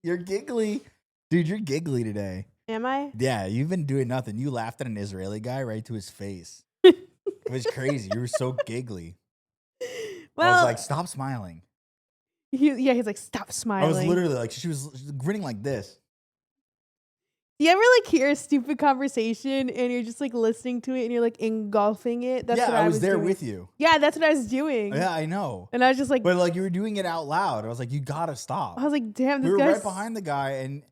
You're giggly. Dude, you're giggly today. Am I? Yeah, you've been doing nothing. You laughed at an Israeli guy right to his face. It was crazy. You were so giggly. Well, I was like, stop smiling. he's like, stop smiling. I was literally like, she was grinning like this. You ever like hear a stupid conversation and you're just like listening to it and you're like engulfing it? That's yeah, what I was there doing. with you. Yeah, that's what I was doing. Yeah, I know. And I was just like, but like you were doing it out loud. I was like, you gotta stop. I was like, damn, this we were guy's right behind the guy, and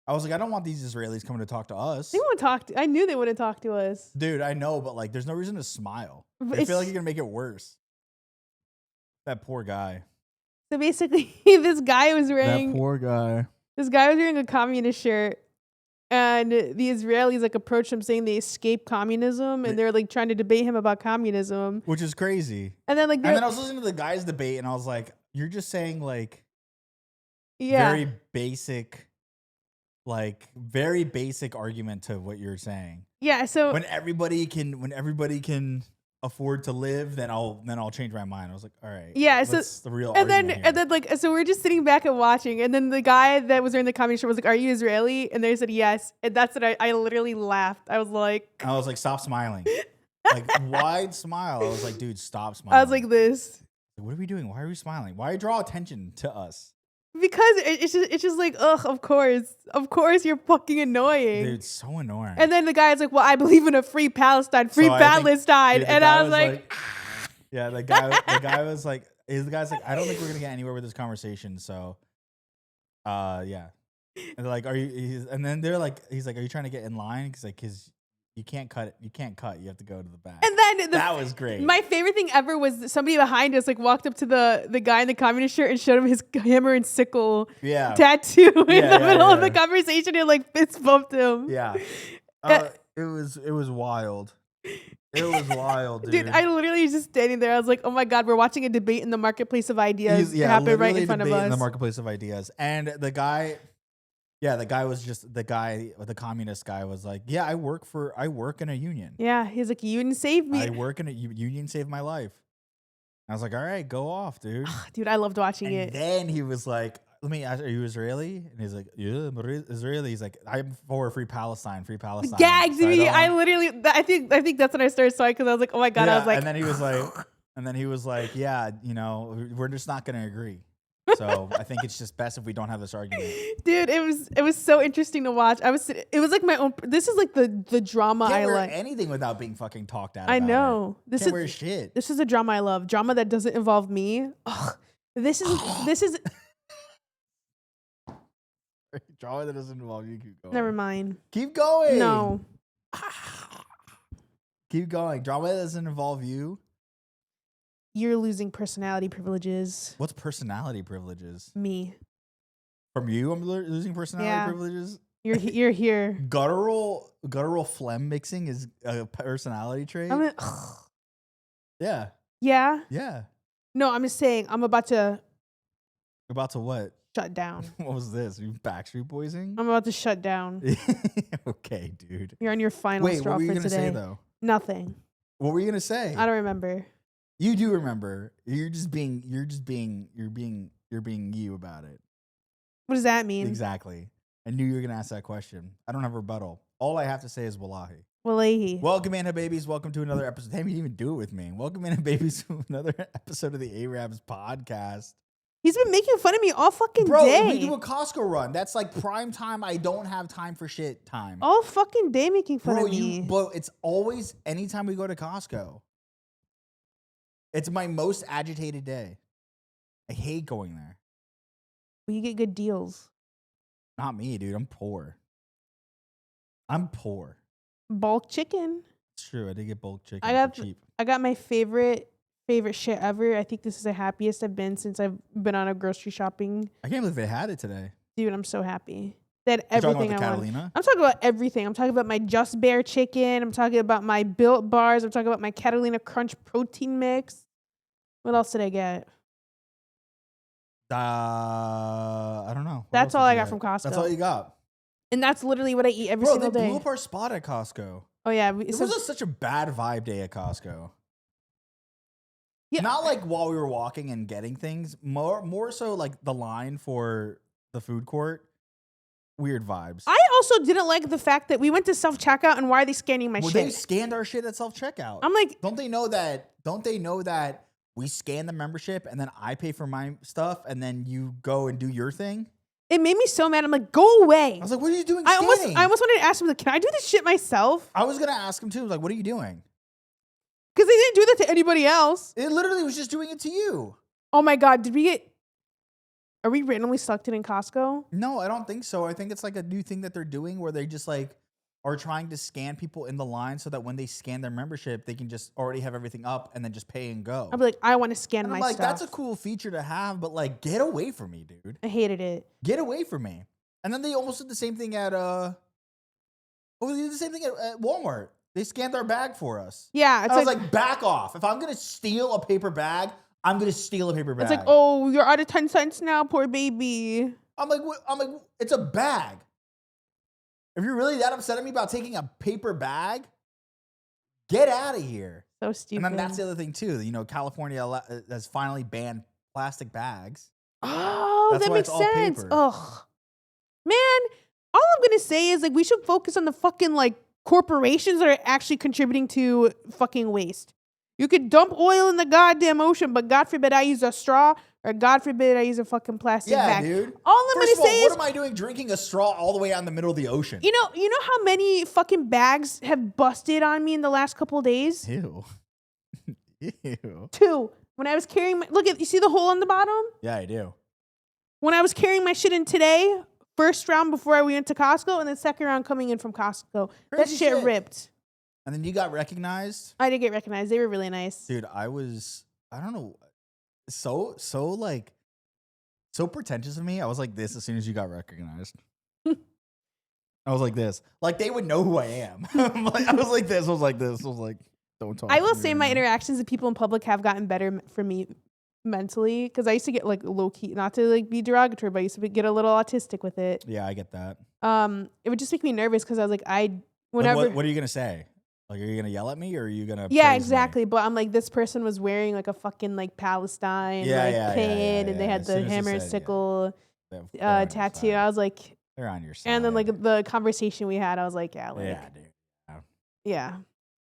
I was like, I don't want these Israelis coming to talk to us. They won't talk to. I knew they wouldn't talk to us. Dude, I know, but like, there's no reason to smile. But I feel like you're gonna make it worse. That poor guy. So basically, this guy was wearing. That poor guy. This guy was wearing a communist shirt. And the Israelis like approached him saying they escaped communism, and they're like trying to debate him about communism, which is crazy. And then like, and then I was listening to the guy's debate, and I was like, "You're just saying like, very basic argument to what you're saying." Yeah. So when everybody can afford to live, then I'll change my mind. I was like, all right. Yeah, so that's the real and then like so we're just sitting back and watching, and then the guy that was wearing the communist shirt was like, "Are you Israeli?" And they said yes, and that's what I literally laughed. I was like, stop smiling. Like wide smile. I was like, dude, stop smiling. I was like this. What are we doing? Why are we smiling? Why draw attention to us? Because it's just like, ugh, of course you're fucking annoying. Dude, it's so annoying. And then the guy's like, well, I believe in a free Palestine, Palestine. And I was like yeah, the guy was like, I don't think we're gonna get anywhere with this conversation. So, yeah. And they're like, and then they're like, he's like, are you trying to get in line? Because like you can't cut it. You can't cut. You have to go to the back. And then that was great. My favorite thing ever was somebody behind us like walked up to the guy in the communist shirt and showed him his hammer and sickle tattoo in the middle of the conversation and like fist bumped him. Yeah. It was wild. It was wild, dude. Dude, I literally was just standing there. I was like, oh my God, we're watching a debate in the marketplace of ideas happen right in front of us. In the marketplace of ideas. And the guy the communist guy was like, yeah, I work in a union. Yeah, he's like, you didn't save me. I work in a union, saved my life. I was like, all right, go off, dude. Dude, I loved watching it. And then he was like, let me ask, are you Israeli? And he's like, yeah, I'm Israeli. He's like, I'm for free Palestine. Gagged me. I think that's when I started sweating because I was like, oh my God. Yeah, I was like, and then he was like, yeah, we're just not gonna agree. So I think it's just best if we don't have this argument. Dude, it was so interesting to watch. It was like my own. This is like the drama I like. Can't wear anything without being fucking talked at. I know. Can't wear shit. This is a drama I love. Drama that doesn't involve me. Ugh. This is. Drama that doesn't involve you. Keep going. Never mind. Keep going. No. Keep going. Drama that doesn't involve you. You're losing personality privileges. What's personality privileges? Me. From you, I'm losing personality privileges? You're here. Guttural phlegm mixing is a personality trait? Yeah. Yeah? Yeah. No, I'm just saying, I'm about to... About to what? Shut down. What was this? You Backstreet Boysing? I'm about to shut down. Okay, dude. You're on your final straw for today. Wait, what were you going to say, though? Nothing. What were you going to say? I don't remember. You do remember. You're being you about it. What does that mean? Exactly. I knew you were going to ask that question. I don't have a rebuttal. All I have to say is wallahi. Wallahi. Welcome in, babies. Welcome to another episode. Damn, you didn't even do it with me. Welcome in, babies, to another episode of the Ayyrabs podcast. He's been making fun of me all fucking day. Bro, we do a Costco run. That's like prime time. I don't have time for shit time. All fucking day making fun of me. But it's always anytime we go to Costco. It's my most agitated day. I hate going there. Well, you get good deals. Not me, dude. I'm poor. Bulk chicken. It's true. I did get bulk chicken. Cheap. I got my favorite shit ever. I think this is the happiest I've been since I've been on a grocery shopping. I can't believe they had it today. Dude, I'm so happy. They had everything I want. Catalina? I'm talking about everything. I'm talking about my Just Bear chicken. I'm talking about my Built bars. I'm talking about my Catalina Crunch protein mix. What else did I get? I don't know. That's all I got from Costco. That's all you got. And that's literally what I eat every single day. Bro, they blew up our spot at Costco. Oh, yeah. It was such a bad vibe day at Costco. Yeah. Not like while we were walking and getting things. More so like the line for the food court. Weird vibes. I also didn't like the fact that we went to self-checkout and why are they scanning my shit? They scanned our shit at self-checkout. I'm like, don't they know that we scan the membership and then I pay for my stuff and then you go and do your thing? It made me so mad. I'm like, go away. I was like, what are you doing I scanning? almost wanted to ask him, like, can I do this shit myself? I was going to ask him too. Like, what are you doing? Because they didn't do that to anybody else. It literally was just doing it to you. Oh my God. Are we randomly selected in Costco? No, I don't think so. I think it's like a new thing that they're doing where they just like are trying to scan people in the line so that when they scan their membership, they can just already have everything up and then just pay and go. I'll be like, I want to scan and my I'm like, stuff. that's a cool feature to have, but like, get away from me, dude. I hated it. Get away from me. And then they almost did the same thing at they did the same thing at Walmart. They scanned our bag for us. Yeah, I was like, back off. If I'm gonna steal a paper bag, I'm gonna steal a paper bag. It's like, oh, you're out of 10 cents now, poor baby. I'm like, it's a bag. If you're really that upset at me about taking a paper bag, get out of here. So stupid. And then that's the other thing too. You know, California has finally banned plastic bags. Oh, that makes sense. Ugh. Man, all I'm going to say is like we should focus on the fucking like corporations that are actually contributing to fucking waste. You could dump oil in the goddamn ocean, but God forbid I use a straw or God forbid I use a fucking plastic bag. Yeah, dude. All I'm going to say is, what am I doing drinking a straw all the way out in the middle of the ocean? You know how many fucking bags have busted on me in the last couple of days? Ew. Ew. 2. When I was carrying you see the hole on the bottom? Yeah, I do. When I was carrying my shit in today, first round before we went to Costco, and then second round coming in from Costco. Crazy that shit ripped. And then you got recognized? I did get recognized. They were really nice. Dude, I don't know, so pretentious of me. I was like this as soon as you got recognized. I was like this. Like they would know who I am. I was like this. Don't talk. I will say my interactions with people in public have gotten better for me mentally, because I used to get like low key, not to like be derogatory, but I used to get a little autistic with it. Yeah, I get that. It would just make me nervous because I was like, whenever. Like what are you gonna say? Like, are you gonna yell at me or are you gonna? Yeah, exactly. Me? But I'm like, this person was wearing like a fucking like Palestine pin, and they had the hammer and sickle tattoo. I was like, they're on your side. And then like the conversation we had, I was like, yeah, dude. Yeah.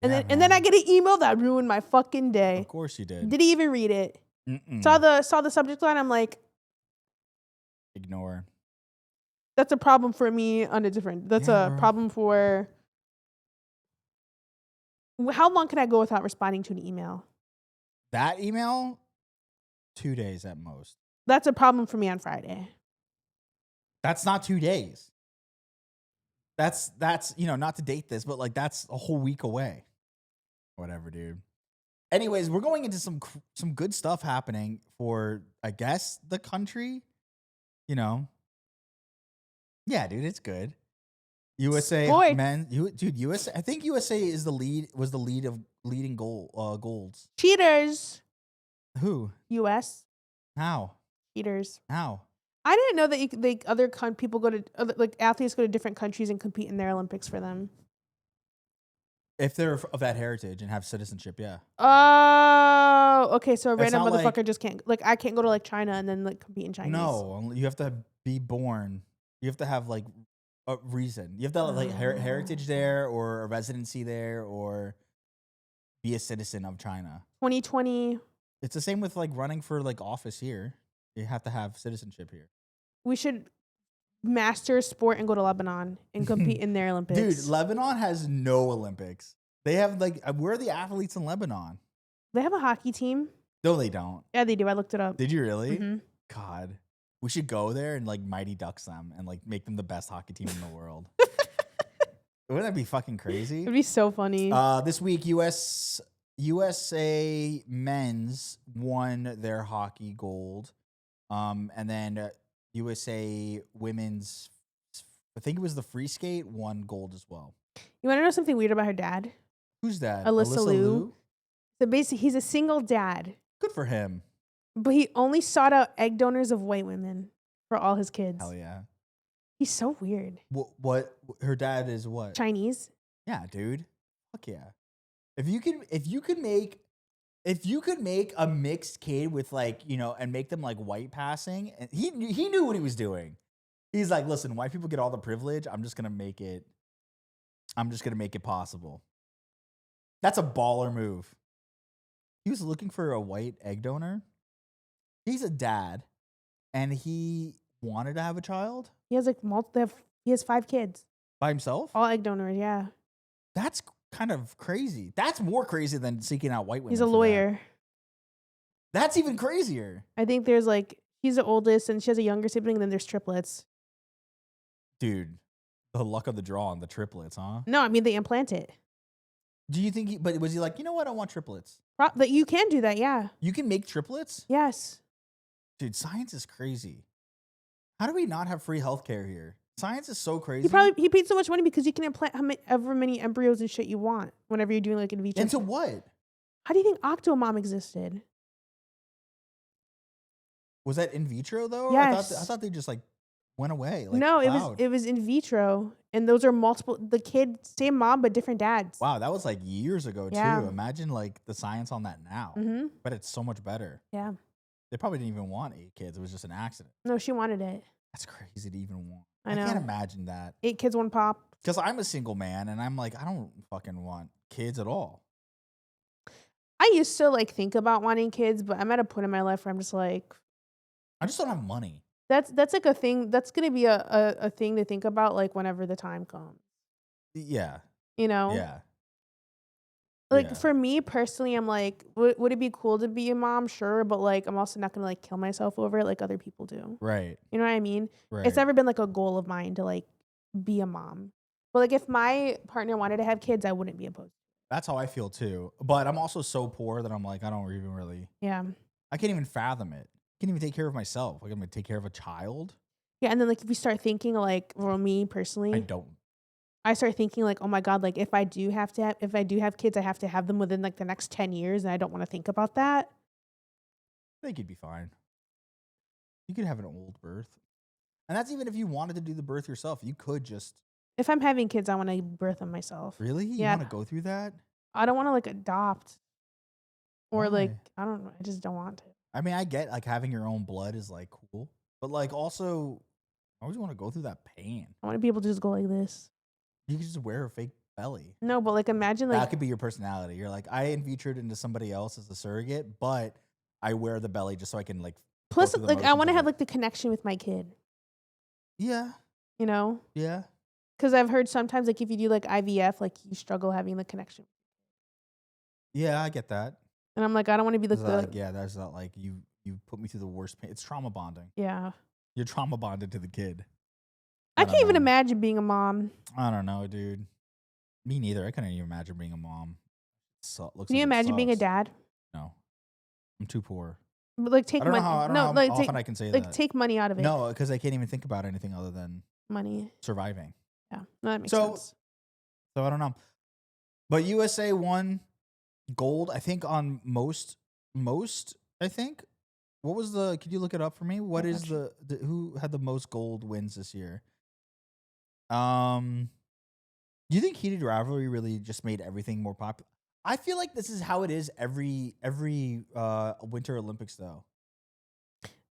And then I get an email that ruined my fucking day. Of course you did. Did he even read it? Mm-mm. Saw the subject line. I'm like, ignore. That's a problem for me on a different. That's a problem for. How long can I go without responding to an email? That email, 2 days at most. That's a problem for me on Friday. That's not 2 days. That's not to date this, but like that's a whole week away. Whatever, dude. Anyways, we're going into some good stuff happening for, I guess, the country. You know. Yeah, dude, it's good. USA Sports. Men, USA. I think USA is was the lead of leading golds. Cheaters. Who? US. How? Cheaters. How? I didn't know that people go to athletes go to different countries and compete in their Olympics for them. If they're of that heritage and have citizenship, yeah. Oh, okay. So a That's random motherfucker like, just can't. Like, I can't go to like China and then like compete in Chinese. No, you have to be born. You have to have like a reason. You have to have like heritage there or a residency there or be a citizen of China. 2020. It's the same with like running for like office here. You have to have citizenship here. We should master sport and go to Lebanon and compete in their Olympics. Dude, Lebanon has no Olympics. They have like, where are the athletes in Lebanon? They have a hockey team. No, they don't. Yeah, they do. I looked it up. Did you really? Mm-hmm. God, we should go there and like Mighty Ducks them and like make them the best hockey team in the world. Wouldn't that be fucking crazy? It'd be so funny. This week, USA men's won their hockey gold. And then USA women's, I think it was the free skate, won gold as well. You want to know something weird about her dad? Who's that? Alyssa Liu. So basically, he's a single dad. Good for him. But he only sought out egg donors of white women for all his kids. Hell yeah. He's so weird. What her dad is what? Chinese. Yeah, dude. Fuck yeah. If you could make If you could make a mixed kid with like, you know, and make them like white passing, and he knew what he was doing. He's like, listen, white people get all the privilege. I'm just gonna make it possible. That's a baller move. He was looking for a white egg donor. He's a dad, and he wanted to have a child. He has like he has 5 kids By himself? all egg donors. Yeah, That's kind of crazy. That's more crazy than seeking out white women. He's a lawyer. That's even crazier. I think there's like, he's the oldest and she has a younger sibling, and then there's triplets. Dude, the luck of the draw on the triplets, huh? No, I mean, they implant it. Do you think but was he like, you know what? I want triplets. That you can do that, yeah. You can make triplets? Yes. Dude, science is crazy. How do we not have free healthcare here? Science is so crazy. He paid so much money because you can implant however many embryos and shit you want whenever you're doing like in vitro. Into what? How do you think Octomom existed? Was that in vitro though? Yes. I thought they just like went away. Like no, cloud. it was in vitro, and those are multiple. The kid, same mom but different dads. Wow, that was like years ago Yeah. too. Imagine like the science on that now. Mm-hmm. But it's so much better. Yeah. They probably didn't even want 8 kids. It was just an accident. No, she wanted it. That's crazy to even want. I know. Can't imagine that. 8 kids, 1 pop. Because I'm a single man, and I'm like, I don't fucking want kids at all. I used to like think about wanting kids, but I'm at a point in my life where I'm just like, I just don't have money. that's like a thing. That's gonna be a thing to think about like whenever the time comes. Yeah. You know? Yeah. Like Yeah. for me personally, I'm like, would it be cool to be a mom? Sure, but like I'm also not gonna like kill myself over it like other people do. Right. You know what I mean? Right. It's never been like a goal of mine to like be a mom. But like if my partner wanted to have kids, I wouldn't be opposed. That's how I feel too. But I'm also so poor that I'm like, I don't even really. Yeah. I can't even fathom it. I can't even take care of myself. Like I'm gonna take care of a child. Yeah, and then like if we start thinking like, for me personally, I start thinking like, oh my God, like if I do have kids, I have to have them within like the next 10 years, and I don't want to think about that. I think you'd be fine. You could have an old birth. And that's even if you wanted to do the birth yourself. You could just. If I'm having kids, I want to birth them myself. Really? You Yeah. want to go through that? I don't want to like adopt. Or Why? like, I don't know. I just don't want to. I mean, I get like having your own blood is like cool. But like also, I always want to go through that pain. I want to be able to just go like this. You could just wear a fake belly. No, but like imagine like. That could be your personality. You're like, I in vitroed into somebody else as a surrogate, but I wear the belly just so I can like. Plus, like I want to have like the connection with my kid. Yeah. You know? Yeah. Because I've heard sometimes like if you do like IVF, like you struggle having the connection. Yeah, I get that. And I'm like, I don't want to be like yeah, that's not like you put me through the worst pain. It's trauma bonding. Yeah. You're trauma bonded to the kid. I can't even imagine being a mom. I don't know, dude. Me neither. I couldn't even imagine being a mom. Can you imagine being a dad? No. I'm too poor. But like take money. I don't know how often I can say that. Like take money out of it. No, because I can't even think about anything other than money. Surviving. Yeah. No, that makes sense. So I don't know. But USA won gold, I think, on most, I think. What was could you look it up for me? What is who had the most gold wins this year? Do you think Heated Rivalry really just made everything more popular? I feel like this is how it is every Winter Olympics, though.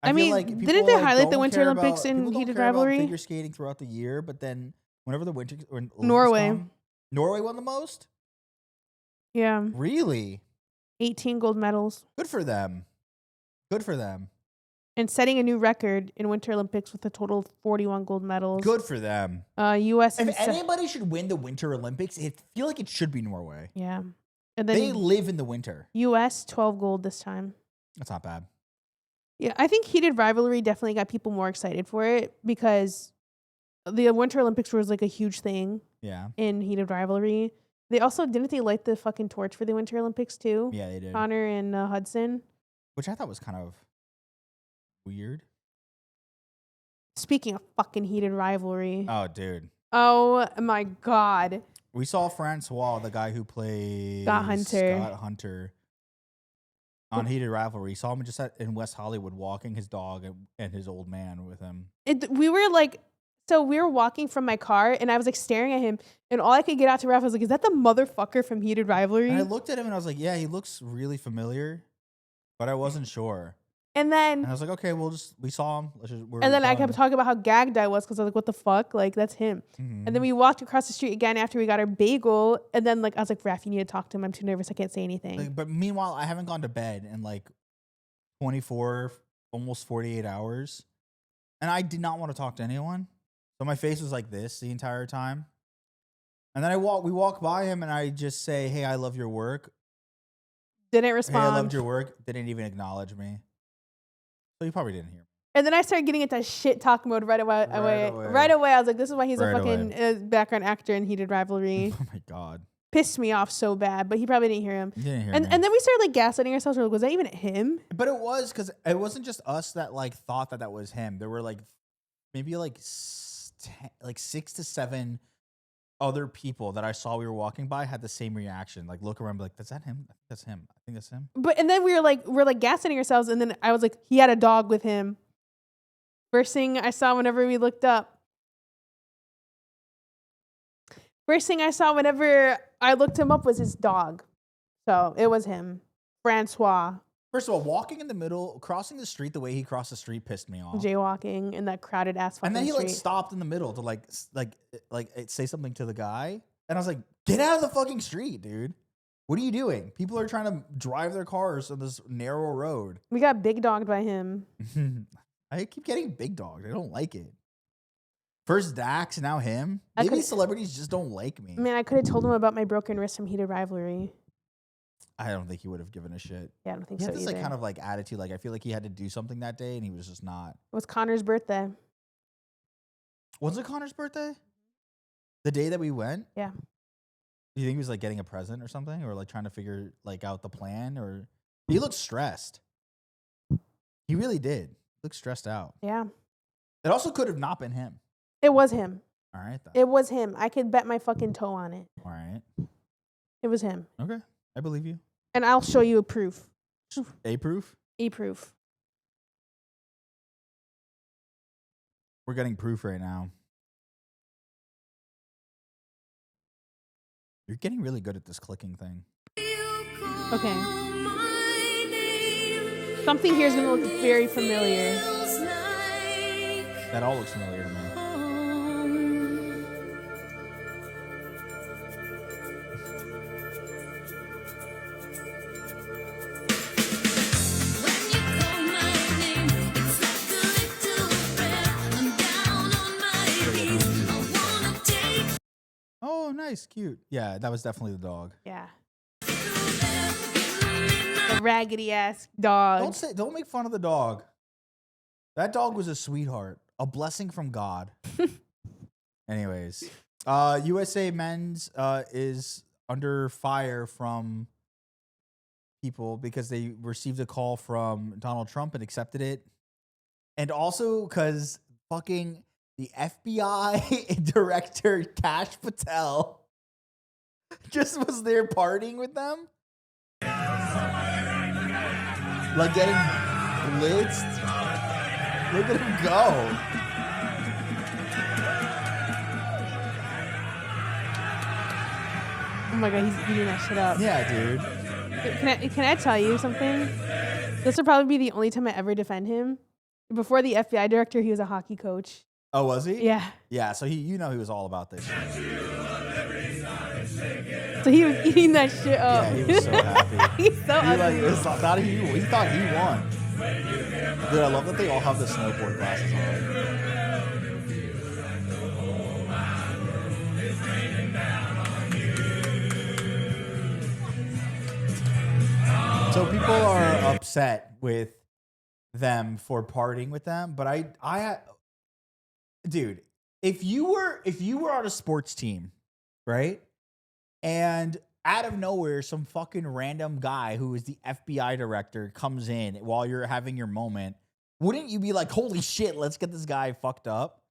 I mean, like didn't they highlight the Winter Olympics in Heated Rivalry? Figure skating throughout the year, but then whenever the Winter Olympics Norway won the most. Yeah. Really? 18 gold medals. Good for them. Good for them. And setting a new record in Winter Olympics with a total of 41 gold medals. Good for them. U.S. If anybody should win the Winter Olympics, I feel like it should be Norway. Yeah. And then they live in the winter. U.S. 12 gold this time. That's not bad. Yeah, I think Heated Rivalry definitely got people more excited for it because the Winter Olympics was like a huge thing. Yeah. In Heated Rivalry. They also, didn't they light the fucking torch for the Winter Olympics too? Yeah, they did. Connor and Hudson. Which I thought was kind of weird. Speaking of fucking Heated Rivalry. Oh, dude. Oh, my God. We saw Francois, the guy who played Scott Hunter on Heated Rivalry. Saw him just in West Hollywood walking his dog and his old man with him. We were like So we were walking from my car, and I was like staring at him, and all I could get out to Raff was like, "Is that the motherfucker from Heated Rivalry?" And I looked at him and I was like, "Yeah, he looks really familiar," but I wasn't sure. And then I was like, "Okay, we saw him." And then I kept talking about how gagged I was because I was like, "What the fuck? Like that's him." Mm-hmm. And then we walked across the street again after we got our bagel, and then like I was like, "Raff, you need to talk to him. I'm too nervous. I can't say anything." Like, but meanwhile, I haven't gone to bed in like 24, almost 48 hours, and I did not want to talk to anyone. So my face was like this the entire time. And then we walk by him, and I just say, "Hey, I love your work." Didn't respond. Hey, I loved your work. Didn't even acknowledge me. So you probably didn't hear me. And then I started getting into shit talk mode right away. Right away, I was like, "This is why he's a fucking background actor in Heated Rivalry." Oh my god, pissed me off so bad. But he probably didn't hear him. Didn't hear and me. and then we started like gaslighting ourselves. We're like, was that even him? But it was because it wasn't just us that like thought that was him. There were like maybe like 6 to 7 other people that I saw we were walking by had the same reaction. Like look around, be like, "Is that him? I think that's him. I think that's him." But and then we're like gaslighting ourselves. And then I was like, he had a dog with him. First thing I saw whenever we looked up. First thing I saw whenever I looked him up was his dog. So it was him, Francois. First of all, walking in the middle, crossing the street the way he crossed the street pissed me off. Jaywalking in that crowded ass fucking And then he street. like stopped in the middle to like say something to the guy. And I was like, "Get out of the fucking street, dude. What are you doing? People are trying to drive their cars on this narrow road." We got big dogged by him. I keep getting big dogged. I don't like it. First Dax, now him. Maybe celebrities just don't like me. Man, I could have told him about my broken wrist from Heated Rivalry. I don't think he would have given a shit. Yeah, I don't think he so had this either. like kind of like attitude. Like I feel like he had to do something that day, and he was just not. It was Connor's birthday. Was it Connor's birthday? The day that we went? Yeah. Do you think he was like getting a present or something, or like trying to figure like out the plan? Or he looked stressed. He really did. Looked stressed out. Yeah. It also could have not been him. It was him. All right. Then. It was him. I could bet my fucking toe on it. All right. It was him. Okay. I believe you. And I'll show you a proof. A proof? E proof. We're getting proof right now. You're getting really good at this clicking thing. Okay. Something here is going to look very familiar. That all looks familiar to me. Oh, nice, cute. Yeah, that was definitely the dog. Yeah. The raggedy ass dog. Don't make fun of the dog. That dog was a sweetheart, a blessing from God. Anyways, USA Men's is under fire from people because they received a call from Donald Trump and accepted it, and also because fucking the FBI director Kash Patel just was there partying with them, like getting blitzed. Look at him go. Oh my god, he's eating that shit up. Yeah, dude. Can I tell you something? This will probably be the only time I ever defend him. Before the FBI director, he was a hockey coach. Oh, was he? Yeah. Yeah, so he was all about this shit. So he was eating that shit up. Yeah, he was so happy. He's so ugly. He thought he won. Dude, I love that they all have the snowboard glasses on. So people are upset with them for partying with them, but dude, if you were on a sports team, right? And out of nowhere, some fucking random guy who is the FBI director comes in while you're having your moment, wouldn't you be like, "Holy shit, let's get this guy fucked up"?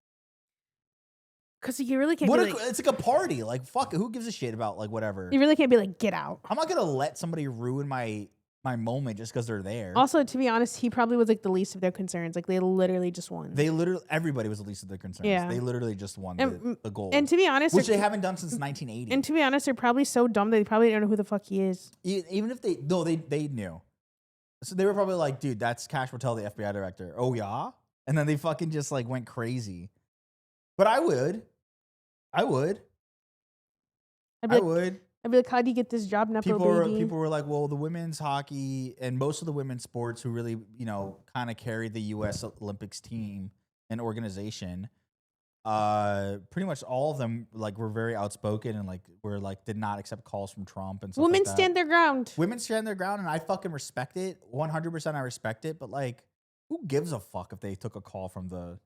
Because you really can't. It's like a party. Like fuck, who gives a shit about like whatever? You really can't be like, "Get out." I'm not gonna let somebody ruin my my moment just because they're there. Also, to be honest, he probably was like the least of their concerns. Like they literally just won. Everybody was the least of their concerns. Yeah. They literally just won the gold. And to be honest, which they haven't done since 1980. And to be honest, they're probably so dumb they probably don't know who the fuck he is. Even if they knew. So they were probably like, dude, that's Cash Patel, the FBI director. Oh yeah? And then they fucking just like went crazy. But I would. I'd be like, how do you get this job, Nepo baby? People were like, well, the women's hockey and most of the women's sports who really, kind of carried the U.S. Olympics team and organization, pretty much all of them like were very outspoken and did not accept calls from Trump and stuff. Women like that. stand their ground. Women stand their ground, and I fucking respect it. 100% I respect it. But like, who gives a fuck if they took a call from the?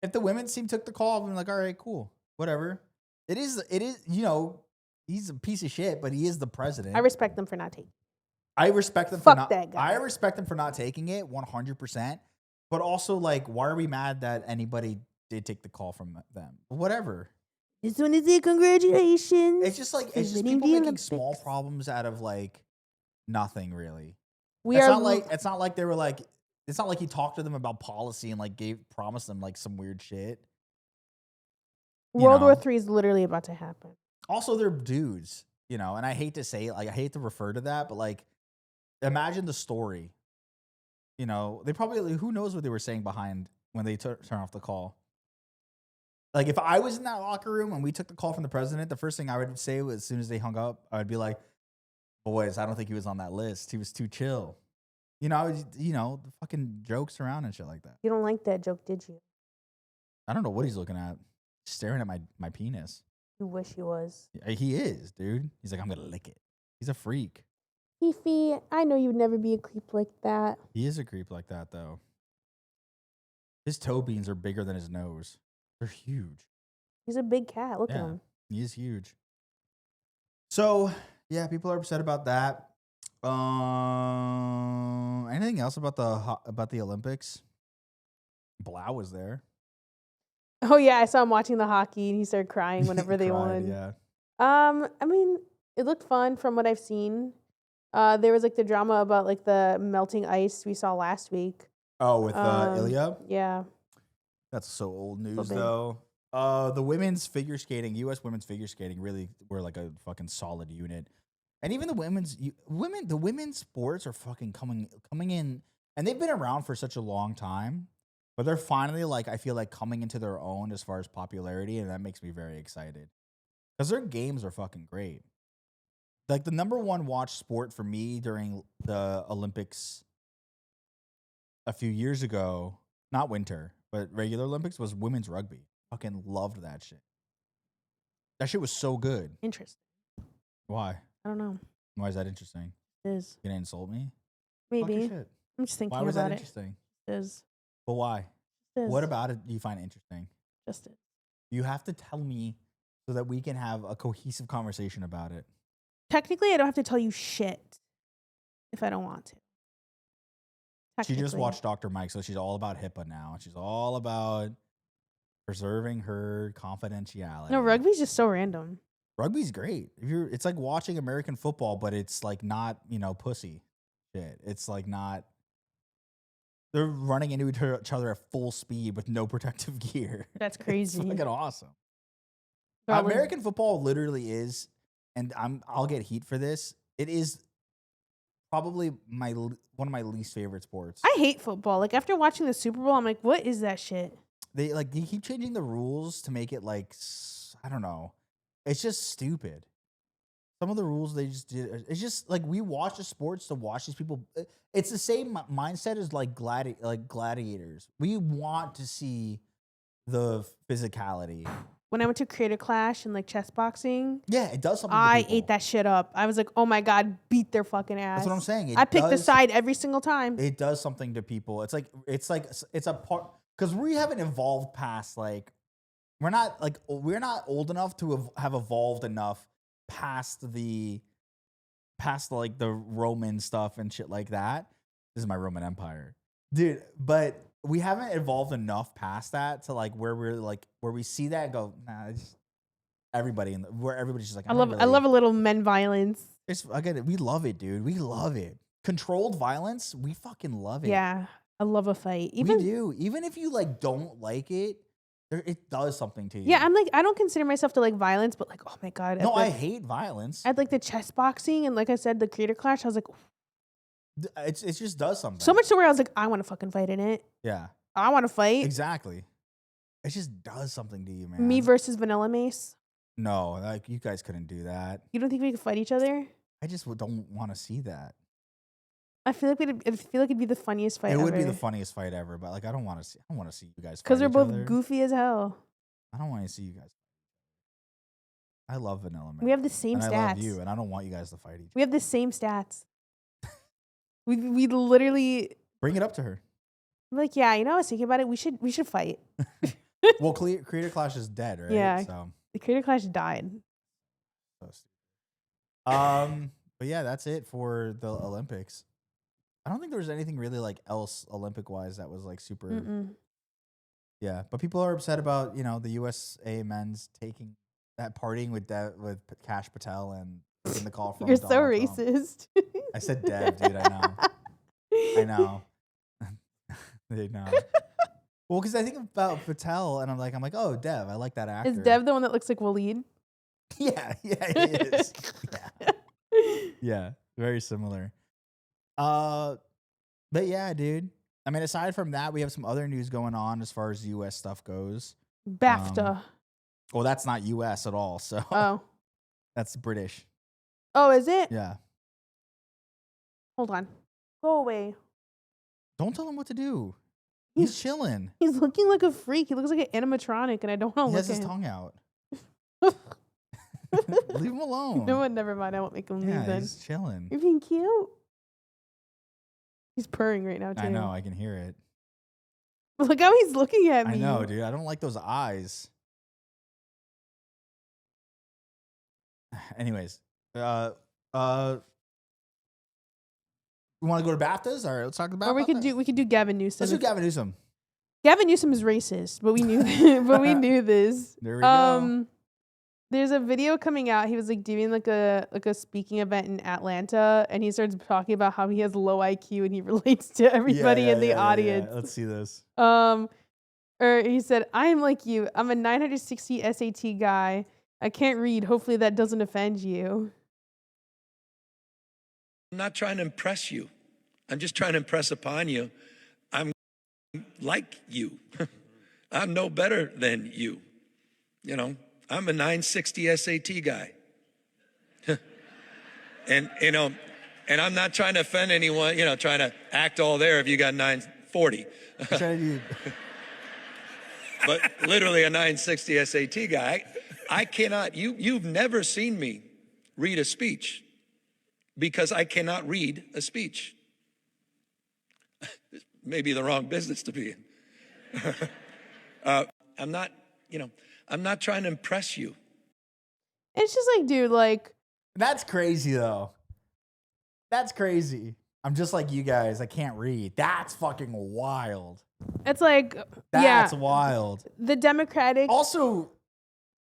If the women's team took the call, I'm like, all right, cool, whatever. It is. He's a piece of shit, but he is the president. I respect them for not taking. I respect them Fuck for not. that guy. I respect them for not taking it 100%. But also, like, why are we mad that anybody did take the call from them? Whatever. Just want to say congratulations. It's just people making small problems out of like nothing really. It's not like they were like. It's not like he talked to them about policy and like promised them like some weird shit. World War III is literally about to happen. Also, they're dudes, and I hate to say it, like I hate to refer to that, but like, imagine the story. They probably who knows what they were saying behind when they turn off the call. Like, if I was in that locker room and we took the call from the president, the first thing I would say was, as soon as they hung up, I would be like, "Boys, I don't think he was on that list. He was too chill." The fucking jokes around and shit like that. You don't like that joke, did you? I don't know what he's looking at. Staring at my penis. You wish he was. He is, dude. He's like, I'm gonna lick it. He's a freak. Fifi, I know you'd never be a creep like that. He is a creep like that, though. His toe beans are bigger than his nose. They're huge. He's a big cat. Look at him. He is huge. So, yeah, people are upset about that. Anything else about the Olympics? Blau was there. Oh yeah, I saw him watching the hockey and he started crying whenever they won. Yeah. I mean, it looked fun from what I've seen. There was like the drama about like the melting ice we saw last week. Oh, with Ilya? Yeah. That's so old news though. The women's figure skating, U.S. women's figure skating really were like a fucking solid unit. And even the women's sports are fucking coming in, and they've been around for such a long time. But they're finally, like, I feel like coming into their own as far as popularity, and that makes me very excited. Because their games are fucking great. Like, the number one watch sport for me during the Olympics a few years ago, not winter, but regular Olympics, was women's rugby. Fucking loved that shit. That shit was so good. Interesting. Why? I don't know. Why is that interesting? It is. You gonna insult me? Maybe. I'm just thinking about it. Why was that interesting? It is. But why? What about it do you find interesting? Just it. You have to tell me so that we can have a cohesive conversation about it. Technically, I don't have to tell you shit if I don't want to. She just watched Dr. Mike, so she's all about HIPAA now. She's all about preserving her confidentiality. No, rugby's just so random. Rugby's great. It's like watching American football, but it's like not, pussy shit. It's like not. They're running into each other at full speed with no protective gear. That's crazy. It's fucking awesome. American football literally is, and I'll get heat for this. It is probably one of my least favorite sports. I hate football. Like after watching the Super Bowl, I'm like, what is that shit? They keep changing the rules to make it like, I don't know. It's just stupid. Some of the rules they just did. It's just like we watch the sports to watch these people. It's the same mindset as like gladiators. We want to see the physicality. When I went to Creator Clash and like chess boxing, yeah, it does something. I ate that shit up. I was like, oh my god, beat their fucking ass. That's what I'm saying. I picked the side every single time. It does something to people. It's a part because we haven't evolved past like we're not old enough to have evolved enough past the Roman stuff and shit like that. This is my Roman Empire, dude. But we haven't evolved enough past that to like where we see that and go, nah. Where everybody's just like, I love a little men violence. I get it. We love it, dude. We love it controlled violence, we fucking love it. Yeah, I love a fight. We do. Even if you like don't like it, it does something to you. Yeah, I'm like, I don't consider myself to like violence, but like, oh my God. No, I hate violence. At like the chess boxing and like I said, the Creator Clash, I was like, it just does something. So much so where I was like, I want to fucking fight in it. Yeah. I want to fight. Exactly. It just does something to you, man. Me versus Vanilla Mace. No, like you guys couldn't do that. You don't think we could fight each other? I just don't want to see that. I feel like it'd be the funniest fight ever. It would be the funniest fight ever, but like I don't want to see you guys fight. Because they're both other. goofy as hell. I don't want to see you guys. I love Vanilla Man. We have the same stats. I love you, and I don't want you guys to fight each other. We have the same stats. we literally bring it up to her. I'm like, yeah, you know, I was thinking about it. We should fight. Well, Creator Clash is dead, right? Yeah. So. The Creator Clash died. But yeah, that's it for the Olympics. I don't think there was anything really like else Olympic wise that was like super. Mm-mm. Yeah, but people are upset about the USA men's taking that partying with Kash Patel and taking the call from. You're Donald so Trump. racist. I said Dev, dude. I know. I know. They know. Well, because I think about Patel and I'm like, oh, Dev, I like that actor. Is Dev the one that looks like Waleed? Yeah, he is. Yeah, very similar. But yeah, dude. I mean, aside from that, we have some other news going on as far as U.S. stuff goes. BAFTA. Well, that's not U.S. at all. So that's British. Oh, is it? Yeah. Hold on. Go away. Don't tell him what to do. He's chilling. He's looking like a freak. He looks like an animatronic, and I don't know. He has his tongue out. Leave him alone. No, never mind. I won't make him leave then. He's chilling. You're being cute. He's purring right now, too. I know. I can hear it. Look how he's looking at me. I know, dude. I don't like those eyes. Anyways, we want to go to BAFTAs? All right, let's talk about. Or we could do Gavin Newsom. Let's do Gavin Newsom. Gavin Newsom is racist, but we knew this. There we go. There's a video coming out. He was like doing like a speaking event in Atlanta, and he starts talking about how he has low IQ and he relates to everybody in the audience. Yeah. Let's see this. Or he said, "I am like you. I'm a 960 SAT guy. I can't read. Hopefully that doesn't offend you." I'm not trying to impress you. I'm just trying to impress upon you. I'm like you. I'm no better than you. I'm a 960 SAT guy. and I'm not trying to offend anyone, trying to act all there if you got 940. But literally a 960 SAT guy. I cannot, you've never seen me read a speech because I cannot read a speech. Maybe the wrong business to be in. I'm not trying to impress you. It's just like, dude, like. That's crazy, though. That's crazy. I'm just like you guys. I can't read. That's fucking wild. It's like, that's wild. The Democratic. Also,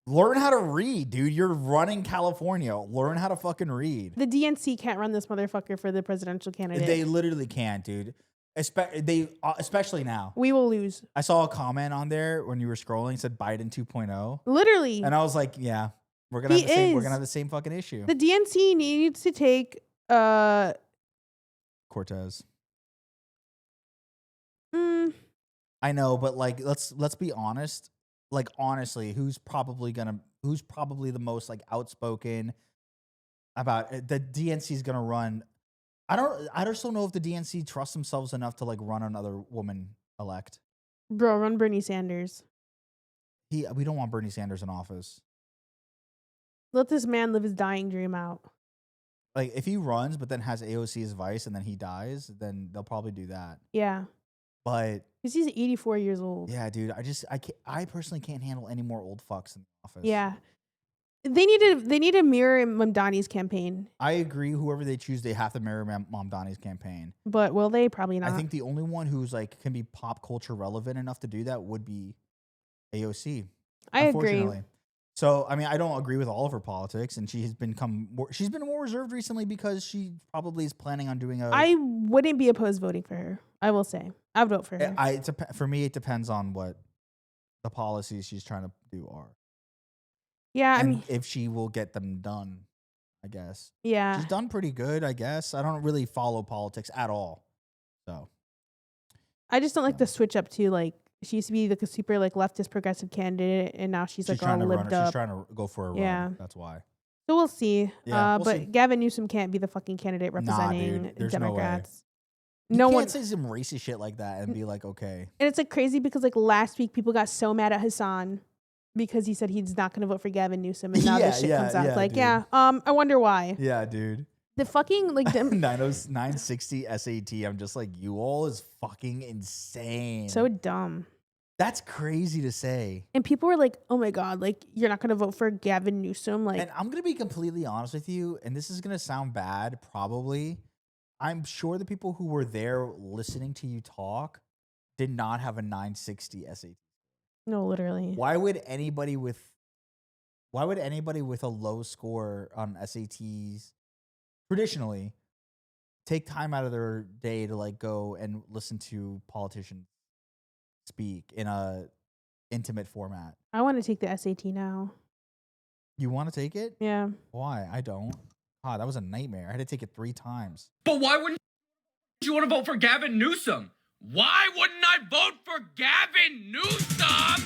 learn how to read, dude. You're running California. Learn how to fucking read. The DNC can't run this motherfucker for the presidential candidate. They literally can't, dude. Especially now. We will lose. I saw a comment on there when you were scrolling, said Biden 2.0. Literally. And I was like, yeah, we're gonna have the same fucking issue. The DNC needs to take Cortez. I know, but like let's be honest. Like honestly, who's probably the most like outspoken about it? The DNC is gonna run. I just don't know if the DNC trusts themselves enough to like run another woman elect. Bro, run Bernie Sanders. We don't want Bernie Sanders in office. Let this man live his dying dream out. Like if he runs but then has AOC's vice and then he dies, then they'll probably do that. Yeah. But because he's 84 years old. Yeah, dude. I personally can't handle any more old fucks in the office. Yeah. They need to mirror Mamdani's campaign. I agree. Whoever they choose, they have to mirror Mamdani's campaign. But will they? Probably not. I think the only one who's like can be pop culture relevant enough to do that would be AOC. I agree. So, I mean, I don't agree with all of her politics, and she's been more reserved recently because she probably is planning on doing a. I wouldn't be opposed voting for her. I will say, I would vote for her. For me, it depends on what the policies she's trying to do are. Yeah, and I mean, if she will get them done, I guess. Yeah, she's done pretty good, I guess. I don't really follow politics at all, so I just don't like the switch up to like. She used to be like a super like leftist progressive candidate, and now she's like all libbed up. She's trying to go for a run. That's why. So we'll see. Yeah, but see. Gavin Newsom can't be the fucking candidate representing Democrats. No one can't say some racist shit like that and be like, okay. And it's like crazy because like last week people got so mad at Hassan because he said he's not going to vote for Gavin Newsom, and now this shit comes out. It's like, dude. I wonder why. Yeah, dude. The fucking like 960 SAT. I'm just like, you all is fucking insane. So dumb. That's crazy to say. And people were like, oh my God, like you're not going to vote for Gavin Newsom. Like, and I'm going to be completely honest with you. And this is going to sound bad, probably. I'm sure the people who were there listening to you talk did not have a 960 SAT. No, literally. Why would anybody with a low score on SATs traditionally take time out of their day to like go and listen to politicians speak in a intimate format? I want to take the SAT now. You want to take it? Yeah. Why? I don't. God, that was a nightmare. I had to take it 3 times. But why wouldn't you want to vote for Gavin Newsom? Why wouldn't I vote for Gavin Newsom?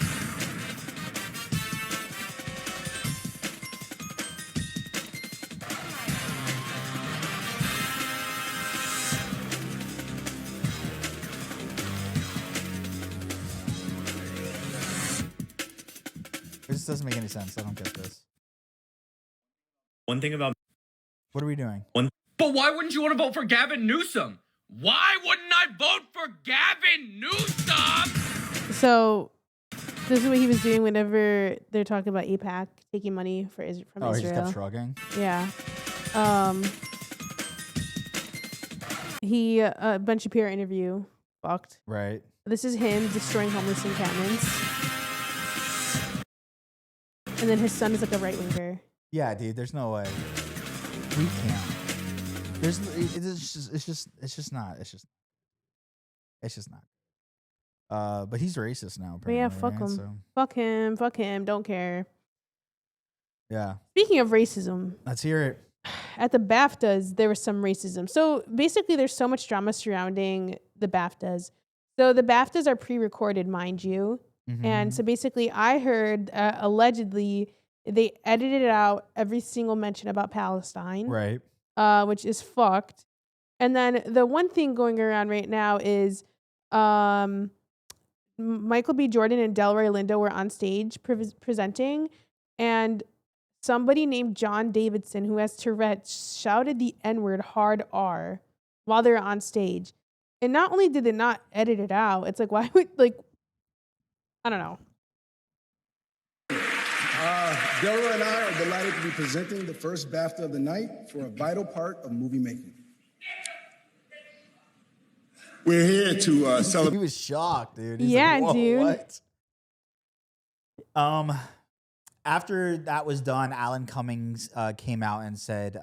This doesn't make any sense. I don't get this. One thing about... What are we doing? But why wouldn't you want to vote for Gavin Newsom? Why wouldn't I vote for Gavin Newsom? So this is what he was doing whenever they're talking about AIPAC taking money from Israel. He just kept shrugging? Yeah. Ben Shapiro interview. Fucked. Right. This is him destroying homeless encampments. And then his son is like a right winger. Yeah, dude, there's no way. We can't. It's just not. But he's racist now. But yeah, fuck him. So. Fuck him. Don't care. Yeah. Speaking of racism. Let's hear it. At the BAFTAs, there was some racism. So basically, there's so much drama surrounding the BAFTAs. So the BAFTAs are pre-recorded, mind you. Mm-hmm. And so basically, I heard allegedly they edited out every single mention about Palestine. Right. Which is fucked. And then the one thing going around right now is Michael B. Jordan and Delroy Lindo were on stage presenting, and somebody named John Davidson, who has Tourette's, shouted the N-word hard R while they were on stage. And not only did they not edit it out, it's like, why would, like, I don't know. Delroy and I are delighted to be presenting the first BAFTA of the night for a vital part of movie making. We're here to celebrate. He was shocked, dude. He's yeah, like, dude. What? After that was done, Alan Cummings came out and said,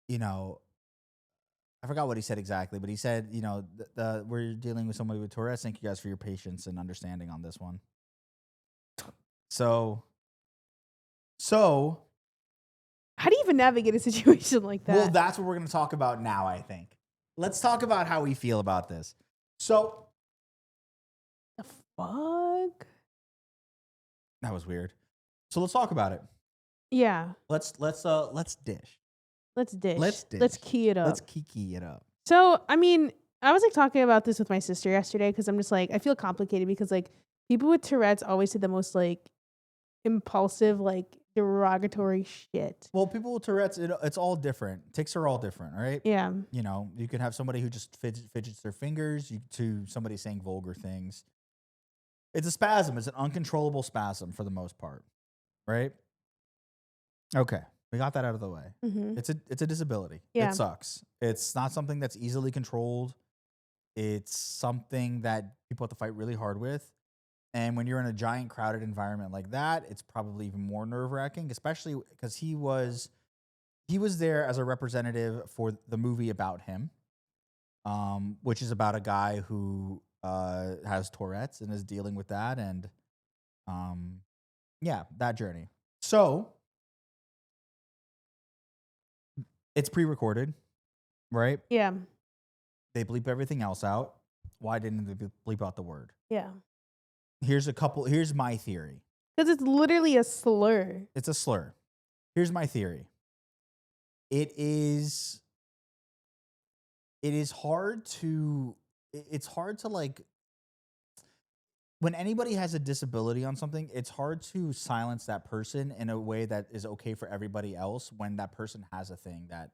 you know, I forgot what he said exactly, but he said, you know, we're dealing with somebody with Tourette's. Thank you guys for your patience and understanding on this one. So how do you even navigate a situation like that? Well, that's what we're going to talk about now, I think. Let's talk about how we feel about this. So the fuck? That was weird. So let's talk about it. Yeah. Let's dish. Let's dish. Let's dish. Let's key it up. Let's key it up. So, I mean, I was like talking about this with my sister yesterday because I'm just like, I feel complicated because like people with Tourette's always say the most like impulsive, like derogatory shit. Well, people with Tourette's, it's all different. Tics are all different, right? Yeah. You know, you can have somebody who just fidgets their fingers to somebody saying vulgar things. It's a spasm. It's an uncontrollable spasm for the most part, right? Okay. We got that out of the way. Mm-hmm. It's a disability. Yeah. It sucks. It's not something that's easily controlled. It's something that people have to fight really hard with. And when you're in a giant crowded environment like that, it's probably even more nerve-wracking, especially because he was there as a representative for the movie about him, which is about a guy who has Tourette's and is dealing with that, and yeah, that journey. So it's pre-recorded, right? Yeah. They bleep everything else out. Why didn't they bleep out the word? Yeah. Here's my theory. Because it's literally a slur. It's a slur. Here's my theory. It is hard to like, when anybody has a disability on something, it's hard to silence that person in a way that is okay for everybody else when that person has a thing that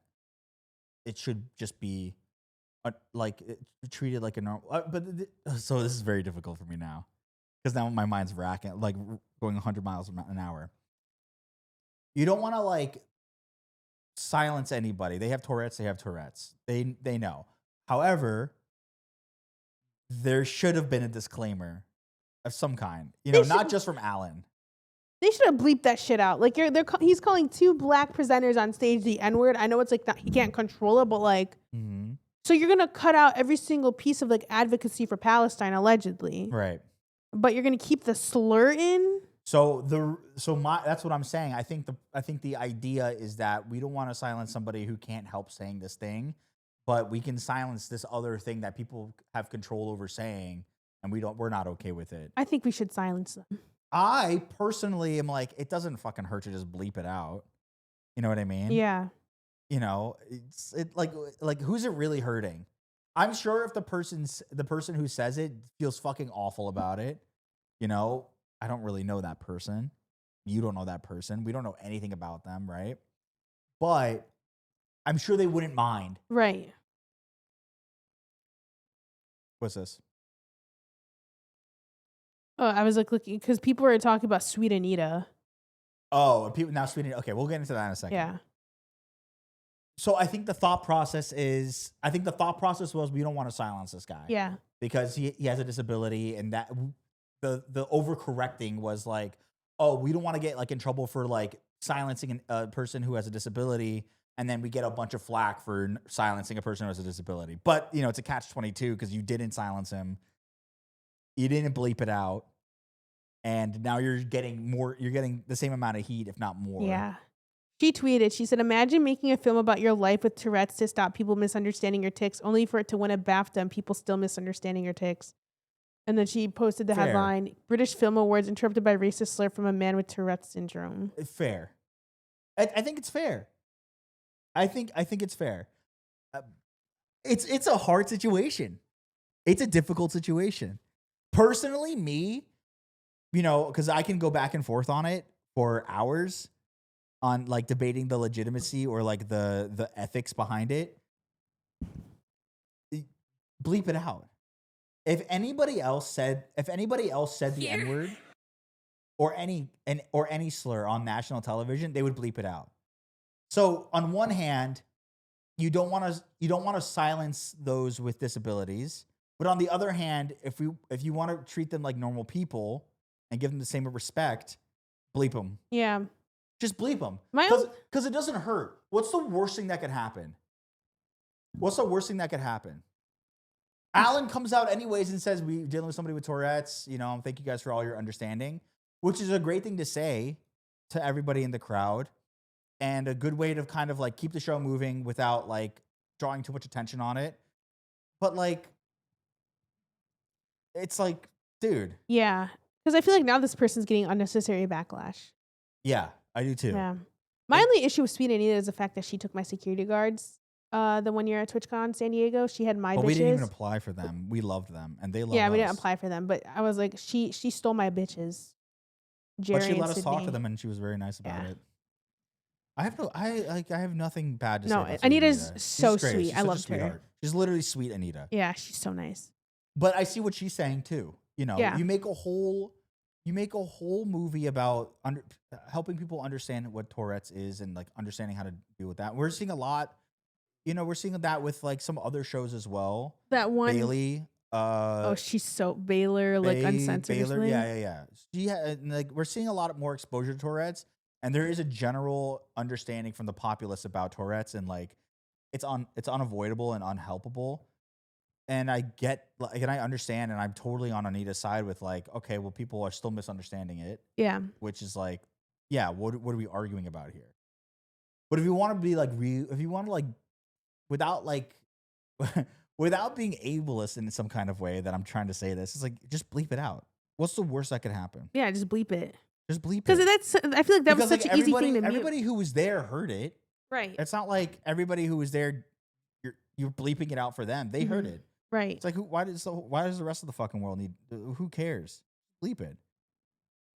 it should just be treated like a normal. So this is very difficult for me now because now my mind's racking, like going 100 miles an hour. You don't want to like silence anybody. They have Tourette's. They have Tourette's. They know. However, there should have been a disclaimer of some kind, not just from Alan. They should have bleeped that shit out. Like he's calling 2 black presenters on stage the N-word. I know it's like that he can't control it, but like, so you're gonna cut out every single piece of like advocacy for Palestine, allegedly, right? But you're gonna keep the slur in. So that's what I'm saying. I think the idea is that we don't want to silence somebody who can't help saying this thing, but we can silence this other thing that people have control over saying, and we're not okay with it. I think we should silence them. I personally am like, it doesn't fucking hurt to just bleep it out. You know what I mean? Yeah. It's like who's it really hurting? I'm sure if the person who says it feels fucking awful about it, I don't really know that person. You don't know that person. We don't know anything about them, right? But I'm sure they wouldn't mind. Right. What's this? Oh, I was like looking because people were talking about Sweet Anita. Oh, people now Sweet Anita. Okay, we'll get into that in a second. Yeah. So I think the thought process was we don't want to silence this guy. Yeah. Because he has a disability, and that the overcorrecting was like, oh, we don't want to get like in trouble for like silencing a person who has a disability, and then we get a bunch of flack for silencing a person who has a disability. But it's a catch-22 because you didn't silence him. You didn't bleep it out, and now you're getting the same amount of heat, if not more. Yeah. She tweeted, she said, imagine making a film about your life with Tourette's to stop people misunderstanding your tics, only for it to win a BAFTA and people still misunderstanding your tics. And then she posted the headline, British Film Awards interrupted by racist slur from a man with Tourette's syndrome. Fair. I think it's fair. I think it's fair. It's a hard situation. It's a difficult situation. Personally, me, because I can go back and forth on it for hours on like debating the legitimacy or like the ethics behind it. Bleep it out. If anybody else said the N-word or any slur on national television, they would bleep it out. So on one hand, you don't want to silence those with disabilities. But on the other hand, if you want to treat them like normal people and give them the same respect, bleep them. Yeah. Just bleep them. Because it doesn't hurt. What's the worst thing that could happen? Alan comes out anyways and says, we're dealing with somebody with Tourette's. Thank you guys for all your understanding, which is a great thing to say to everybody in the crowd and a good way to kind of like keep the show moving without like drawing too much attention on it. But like, it's like, dude. Yeah. Because I feel like now this person's getting unnecessary backlash. Yeah, I do too. Yeah. My only issue with Sweet Anita is the fact that she took my security guards the 1 year at TwitchCon San Diego. She had my bitches. We didn't even apply for them. We loved them, and they loved us. Yeah, we didn't apply for them, but I was like, she stole my bitches. Jerry but she let us Sydney. talk to them, and she was very nice about it. I have nothing bad to say. No, Anita's so sweet. She's I loved her. She's literally sweet, Anita. Yeah, she's so nice. But I see what she's saying too. Yeah. You make a whole movie about helping people understand what Tourette's is and like understanding how to deal with that. We're seeing a lot. We're seeing that with like some other shows as well. That one Bailey, she's so Baylor, like uncensored. Baylor, yeah. She like we're seeing a lot more exposure to Tourette's, and there is a general understanding from the populace about Tourette's, and like it's unavoidable and unhelpable. And I get, like, and I understand, and I'm totally on Anita's side with like, okay, well, people are still misunderstanding it. Yeah. Which is like, yeah, what are we arguing about here? But if you want to be like, if you want to like, without like, without being ableist in some kind of way that I'm trying to say this, it's like, just bleep it out. What's the worst that could happen? Yeah, just bleep it. Just bleep it. Because I feel like that was such an easy thing to mute. Everybody who was there heard it. Right. It's not like everybody who was there, you're bleeping it out for them. They heard it. Right. It's like, why does the rest of the fucking world need? Who cares? Bleep it.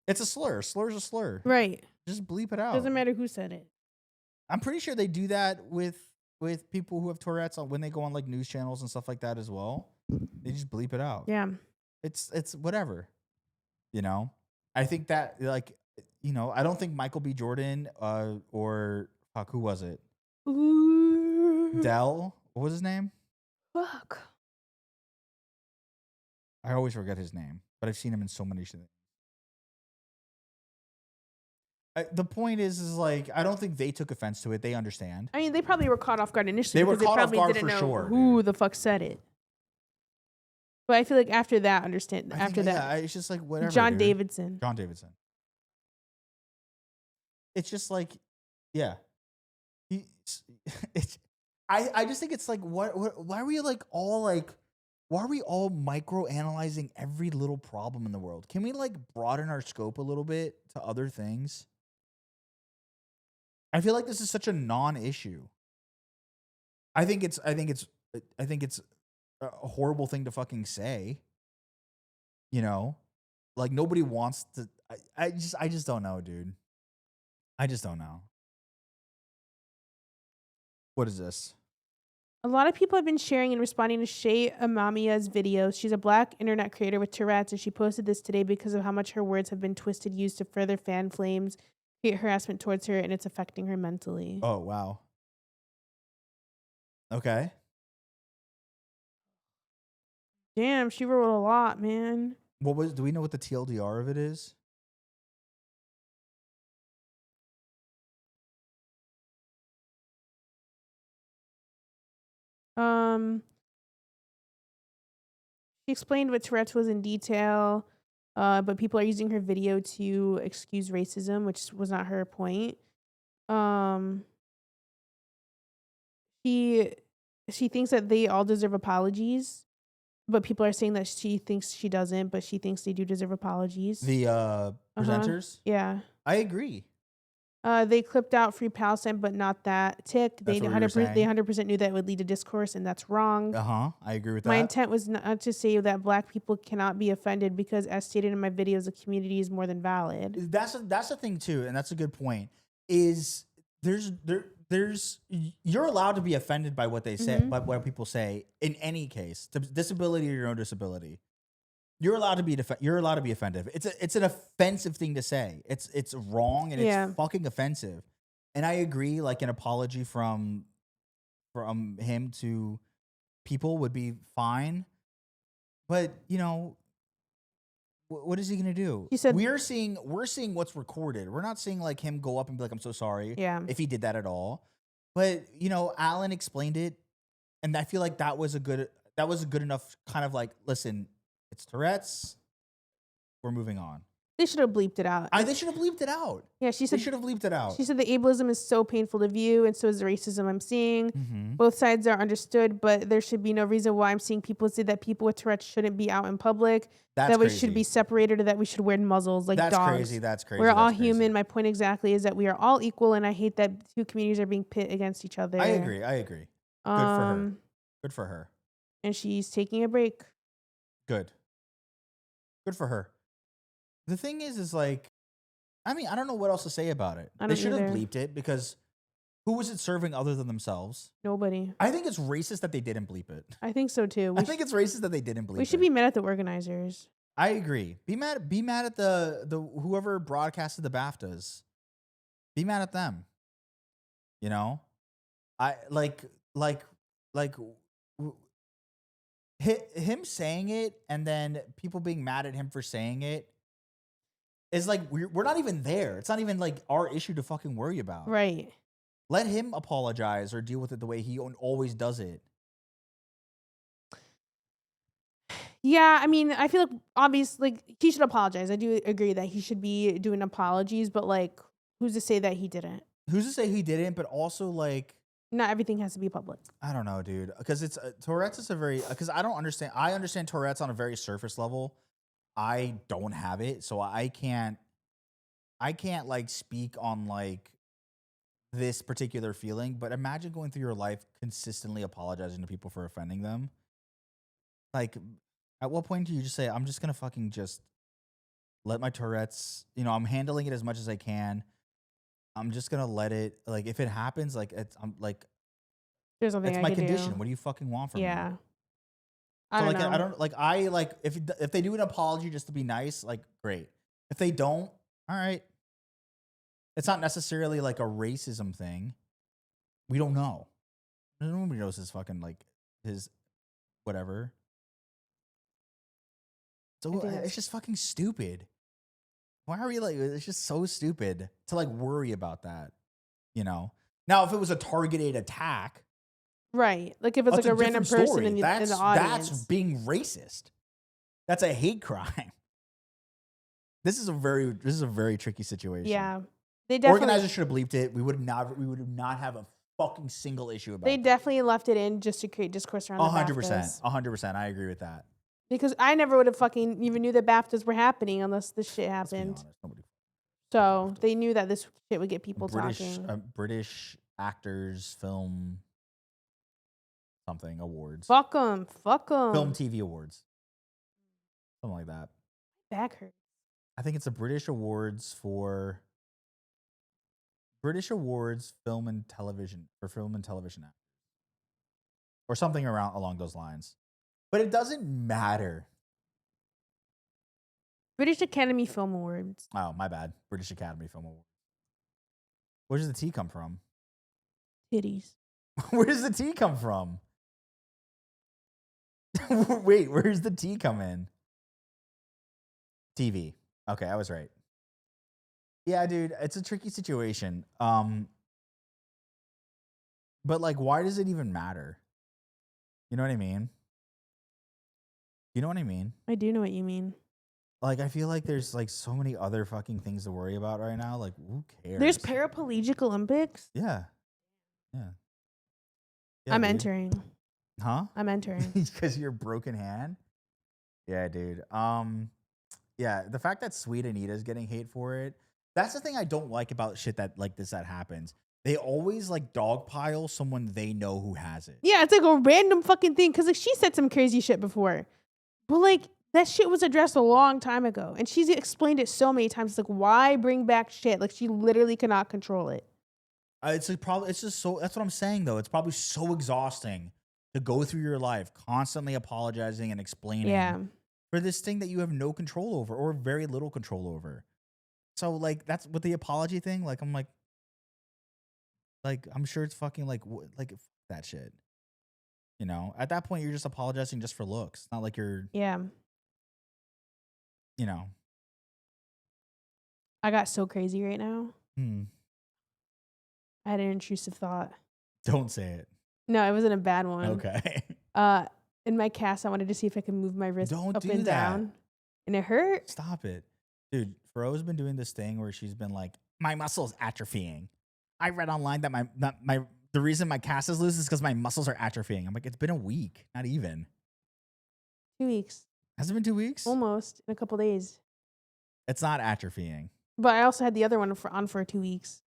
It's a slur. Slur's a slur. Right. Just bleep it out. Doesn't matter who said it. I'm pretty sure they do that with people who have Tourette's when they go on like news channels and stuff like that as well. They just bleep it out. Yeah. It's whatever. You know? I think that, like, you know, I don't think Michael B. Jordan or fuck, who was it? Ooh. Dell. What was his name? Fuck. I always forget his name, but I've seen him in so many things. The point is like, I don't think they took offense to it. They understand. I mean, they probably were caught off guard initially. They were caught off guard didn't for know sure. Who the fuck said it? But I feel like after that, Yeah, it's just like whatever. John dude. Davidson. John Davidson. It's just like, yeah. I just think it's like, why are we like all like, why are we all micro analyzing every little problem in the world? Can we like broaden our scope a little bit to other things? I feel like this is such a non-issue. I think it's a horrible thing to fucking say. You know, like nobody wants to. I just don't know, dude. I just don't know. What is this? A lot of people have been sharing and responding to Shay Amamia's videos. She's a Black internet creator with Tourette's, and she posted this today because of how much her words have been twisted, used to further fan flames, create harassment towards her, and it's affecting her mentally. Oh, wow. Okay. Damn, she wrote a lot, man. Do we know what the TLDR of it is? She explained what Tourette's was in detail, but people are using her video to excuse racism, which was not her point. She thinks that they all deserve apologies, but people are saying that she thinks she doesn't, but she thinks they do deserve apologies. The presenters? Yeah. I agree. They clipped out Free Palestine, but not that tick. They That's what we were saying. 100% knew that would lead to discourse, and that's wrong. I agree with that. My intent was not to say that Black people cannot be offended because, as stated in my videos, the community is more than valid. That's the thing too, and that's a good point. Is there's you're allowed to be offended by what they say, by what people say in any case, disability or no disability. You're allowed to be offended. It's an offensive thing to say. It's wrong and it's fucking offensive. And I agree, like an apology from him to people would be fine. But, you know, what is he gonna do? He said we're seeing what's recorded. We're not seeing like him go up and be like, I'm so sorry. Yeah. If he did that at all. But, you know, Alan explained it, and I feel like that was a good enough kind of like, listen, it's Tourette's. We're moving on. They should have bleeped it out. They should have bleeped it out. Yeah, she said they should have bleeped it out. She said the ableism is so painful to view, and so is the racism I'm seeing. Mm-hmm. Both sides are understood, but there should be no reason why I'm seeing people say that people with Tourette's shouldn't be out in public. That's that we crazy. should be separated, or that we should wear muzzles like That's dogs. Crazy. That's crazy. We're all human. My point exactly is that we are all equal, and I hate that two communities are being pit against each other. I agree. Good for her. Good for her. And she's taking a break. Good for her. The thing is like, I mean, I don't know what else to say about it. They should have bleeped it, because who was it serving other than themselves? Nobody. I think it's racist that they didn't bleep it. I think so too. I think it's racist that they didn't bleep it. We should be mad at the organizers. I agree. Be mad at the whoever broadcasted the BAFTAs. Be mad at them. You know? I like him saying it and then people being mad at him for saying it is like we're not even there. It's not even like our issue to fucking worry about. Right. Let him apologize or deal with it the way he always does it. Yeah, I mean, I feel like obviously like, he should apologize. I do agree that he should be doing apologies, but like, who's to say that he didn't? Who's to say he didn't? But also, like, not everything has to be public. I don't know, dude. Because it's Tourette's is a very because I don't understand. I understand Tourette's on a very surface level. I don't have it, so I can't like speak on like this particular feeling. But imagine going through your life consistently apologizing to people for offending them. Like, at what point do you just say, I'm just gonna fucking just let my Tourette's, I'm handling it as much as I can. I'm just gonna let it, like, if it happens, like, I'm like, there's something it's I my can condition. do. What do you fucking want from me? Yeah. So I don't know. I don't like if they do an apology just to be nice, like, great. If they don't, all right. It's not necessarily like a racism thing. We don't know. Nobody knows his fucking like his whatever. So it's just fucking stupid. Why are we like? It's just so stupid to like worry about that. Now if it was a targeted attack, right? Like if it's like a random person in the audience, that's being racist. That's a hate crime. This is a very tricky situation. Yeah, they definitely organizers should have bleeped it. We would not have a fucking single issue about it. They definitely left it in just to create discourse around 100%. 100%. I agree with that. Because I never would have fucking even knew that BAFTAs were happening unless this shit happened. Let's be honest, nobody. So they knew that this shit would get people talking. talking. British actors, film, something awards. Fuck them. Film TV awards. Something like that. Back hurts. I think it's a British Awards for film and television actors. Or something along those lines. But it doesn't matter. British Academy Film Awards. Oh, my bad. British Academy Film Awards. Where does the tea come from? Titties. Where does the tea come from? Wait, where's the tea come in? TV. Okay, I was right. Yeah, dude, it's a tricky situation. But like, why does it even matter? You know what I mean? You know what I mean? I do know what you mean. Like, I feel like there's like so many other fucking things to worry about right now. Like, who cares? There's paraplegic Olympics. Yeah. I'm entering. Huh? I'm entering. Because of your broken hand? Yeah, dude. Yeah, the fact that Sweet Anita's getting hate for it, that's the thing I don't like about shit that happens. They always like dogpile someone they know who has it. Yeah, it's like a random fucking thing. Because like she said some crazy shit before. But like that shit was addressed a long time ago. And she's explained it so many times. It's like, why bring back shit? Like she literally cannot control it. It's just so, that's what I'm saying though. It's probably so exhausting to go through your life constantly apologizing and explaining for this thing that you have no control over or very little control over. So like that's with the apology thing. Like I'm I'm sure it's fucking like that shit. At that point you're just apologizing just for looks. It's not like you're I got so crazy right now. I had an intrusive thought. Don't say it. No, it wasn't a bad one. Okay. In my cast, I wanted to see if I could move my wrist up do and that. down. And it hurt. Stop it. Dude, Fro's been doing this thing where she's been like, my muscle's atrophying. I read online that the reason my cast is loose is because my muscles are atrophying. I'm like, it's been a week. Not even. 2 weeks. Has it been 2 weeks? Almost. In a couple days. It's not atrophying. But I also had the other one for 2 weeks.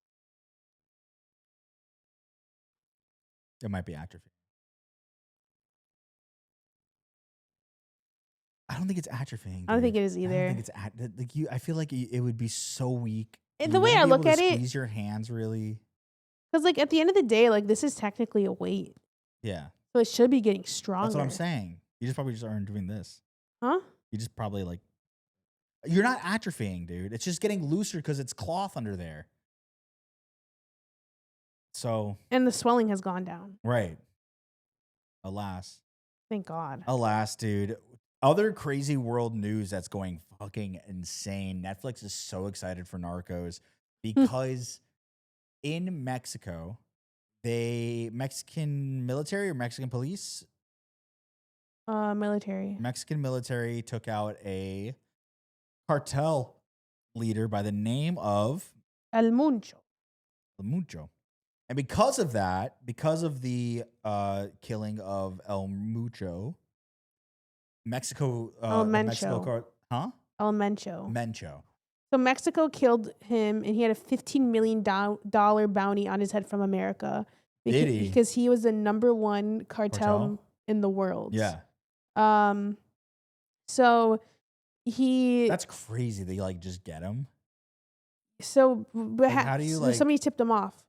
It might be atrophy. I don't think it's atrophying. Dude. I don't think it is either. I don't think it's I feel like it would be so weak. And the way I look at it, squeeze your hands really. Because like at the end of the day, like this is technically a weight. Yeah. So it should be getting stronger. That's what I'm saying. You probably aren't doing this. Huh? You just probably like. You're not atrophying, dude. It's just getting looser because it's cloth under there. So. And the swelling has gone down. Right. Alas. Thank God. Alas, dude. Other crazy world news that's going fucking insane. Netflix is so excited for Narcos because in Mexico, Mexican military or Mexican police, Military. Mexican military took out a cartel leader by the name of El Muncho. El Mucho. And because of that, because of the killing of El Mucho, Mexico, El the Mexico Mencho. El Mencho. Mencho. So Mexico killed him, and he had a $15 million bounty on his head from America. Did he? Because he was the #1 cartel in the world. Yeah. So he. That's crazy. They like just get him. So, but Like, how do you like? somebody tipped him off.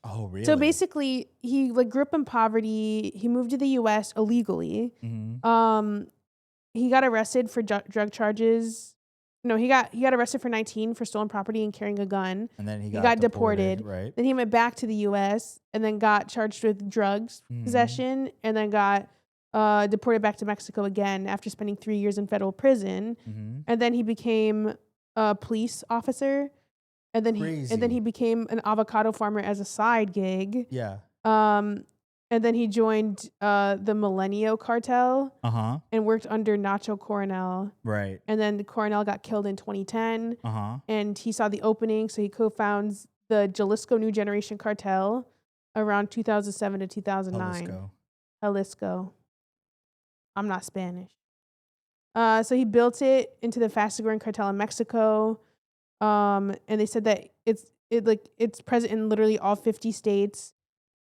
Oh, really? So basically, he like grew up in poverty. He moved to the U.S. illegally. Mm-hmm. He got arrested for drug charges. No, he got arrested for 19 for stolen property and carrying a gun. And then he got deported. Right. Then he went back to the U.S. and then got charged with drugs possession, and then got deported back to Mexico again after spending 3 years in federal prison. And then he became a police officer. And then he became an avocado farmer as a side gig. Yeah. And then he joined the Milenio cartel. And worked under Nacho Coronel. Right. And then Coronel got killed in 2010. And he saw the opening, so he co-founds the Jalisco New Generation cartel around 2007 to 2009. Jalisco. I'm not Spanish. So he built it into the fastest growing cartel in Mexico. And they said that it's present in literally all 50 states.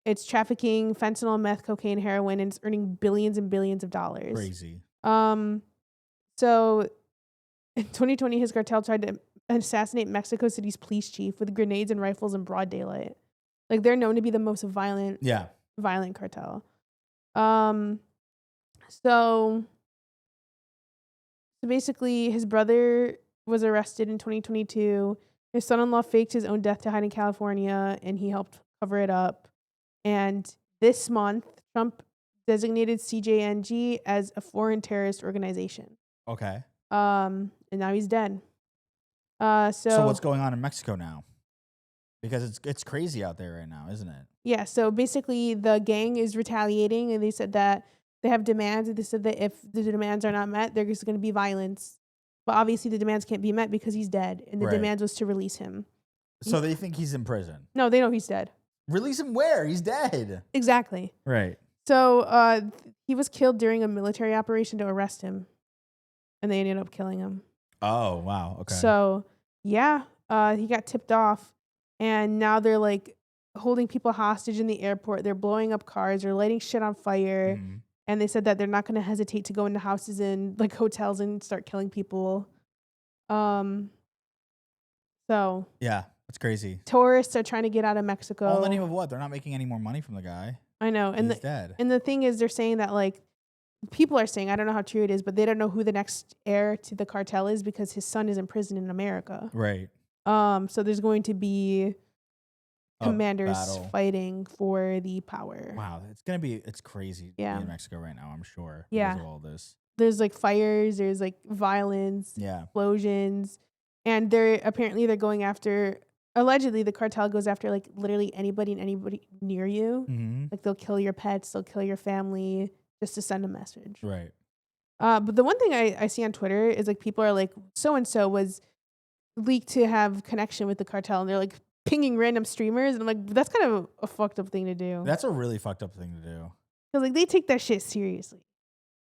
It's trafficking fentanyl, meth, cocaine, heroin, and it's earning billions and billions of dollars. Crazy. So in 2020, his cartel tried to assassinate Mexico City's police chief with grenades and rifles in broad daylight. Like, they're known to be the most violent cartel. So basically, his brother was arrested in 2022. His son-in-law faked his own death to hide in California, and he helped cover it up. And this month, Trump designated CJNG as a foreign terrorist organization. Okay. And now he's dead. So what's going on in Mexico now? Because it's crazy out there right now, isn't it? Yeah. So basically, the gang is retaliating, and they said that they have demands. And they said that if the demands are not met, there's going to be violence. But obviously, the demands can't be met because he's dead, and the demands was to release him. So they think he's in prison. No, they know he's dead. Release him where? He's dead. Exactly. Right. So he was killed during a military operation to arrest him, and they ended up killing him. Oh, wow. Okay. So, yeah, he got tipped off, and now they're like holding people hostage in the airport. They're blowing up cars. They're lighting shit on fire. And they said that they're not going to hesitate to go into houses and like hotels and start killing people. So yeah, it's crazy. Tourists are trying to get out of Mexico. All in the name of what? They're not making any more money from the guy. I know. And he's dead. And the thing is, they're saying that like people are saying, I don't know how true it is, but they don't know who the next heir to the cartel is because his son is in prison in America. Right. So there's going to be commanders fighting for the power. Wow, it's crazy in Mexico right now, I'm sure. Yeah. Because of all this. There's like fires, there's like violence, explosions, and they're going after, allegedly the cartel goes after like literally anybody near you. Like they'll kill your pets, they'll kill your family just to send a message. Right. But the one thing I see on Twitter is like people are like, so-and-so was leaked to have connection with the cartel, and they're like pinging random streamers, and I'm like, that's kind of a fucked up thing to do. That's a really fucked up thing to do. Because like they take that shit seriously.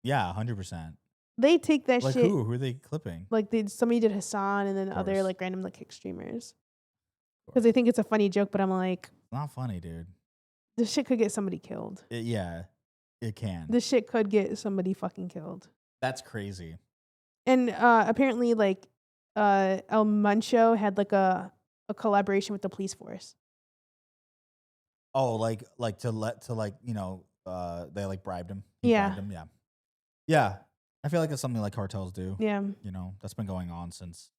Yeah, 100%. They take that like shit. Like who? Who are they clipping? Like somebody did Hassan, and then other like random like kick streamers. Because they think it's a funny joke, but I'm like, it's not funny, dude. This shit could get somebody killed. It can. This shit could get somebody fucking killed. That's crazy. And apparently, like El Muncho had like a collaboration with the police force. Oh, like they like bribed him. Yeah. Bribed him. Yeah. Yeah. I feel like that's something like cartels do. Yeah. You know, that's been going on since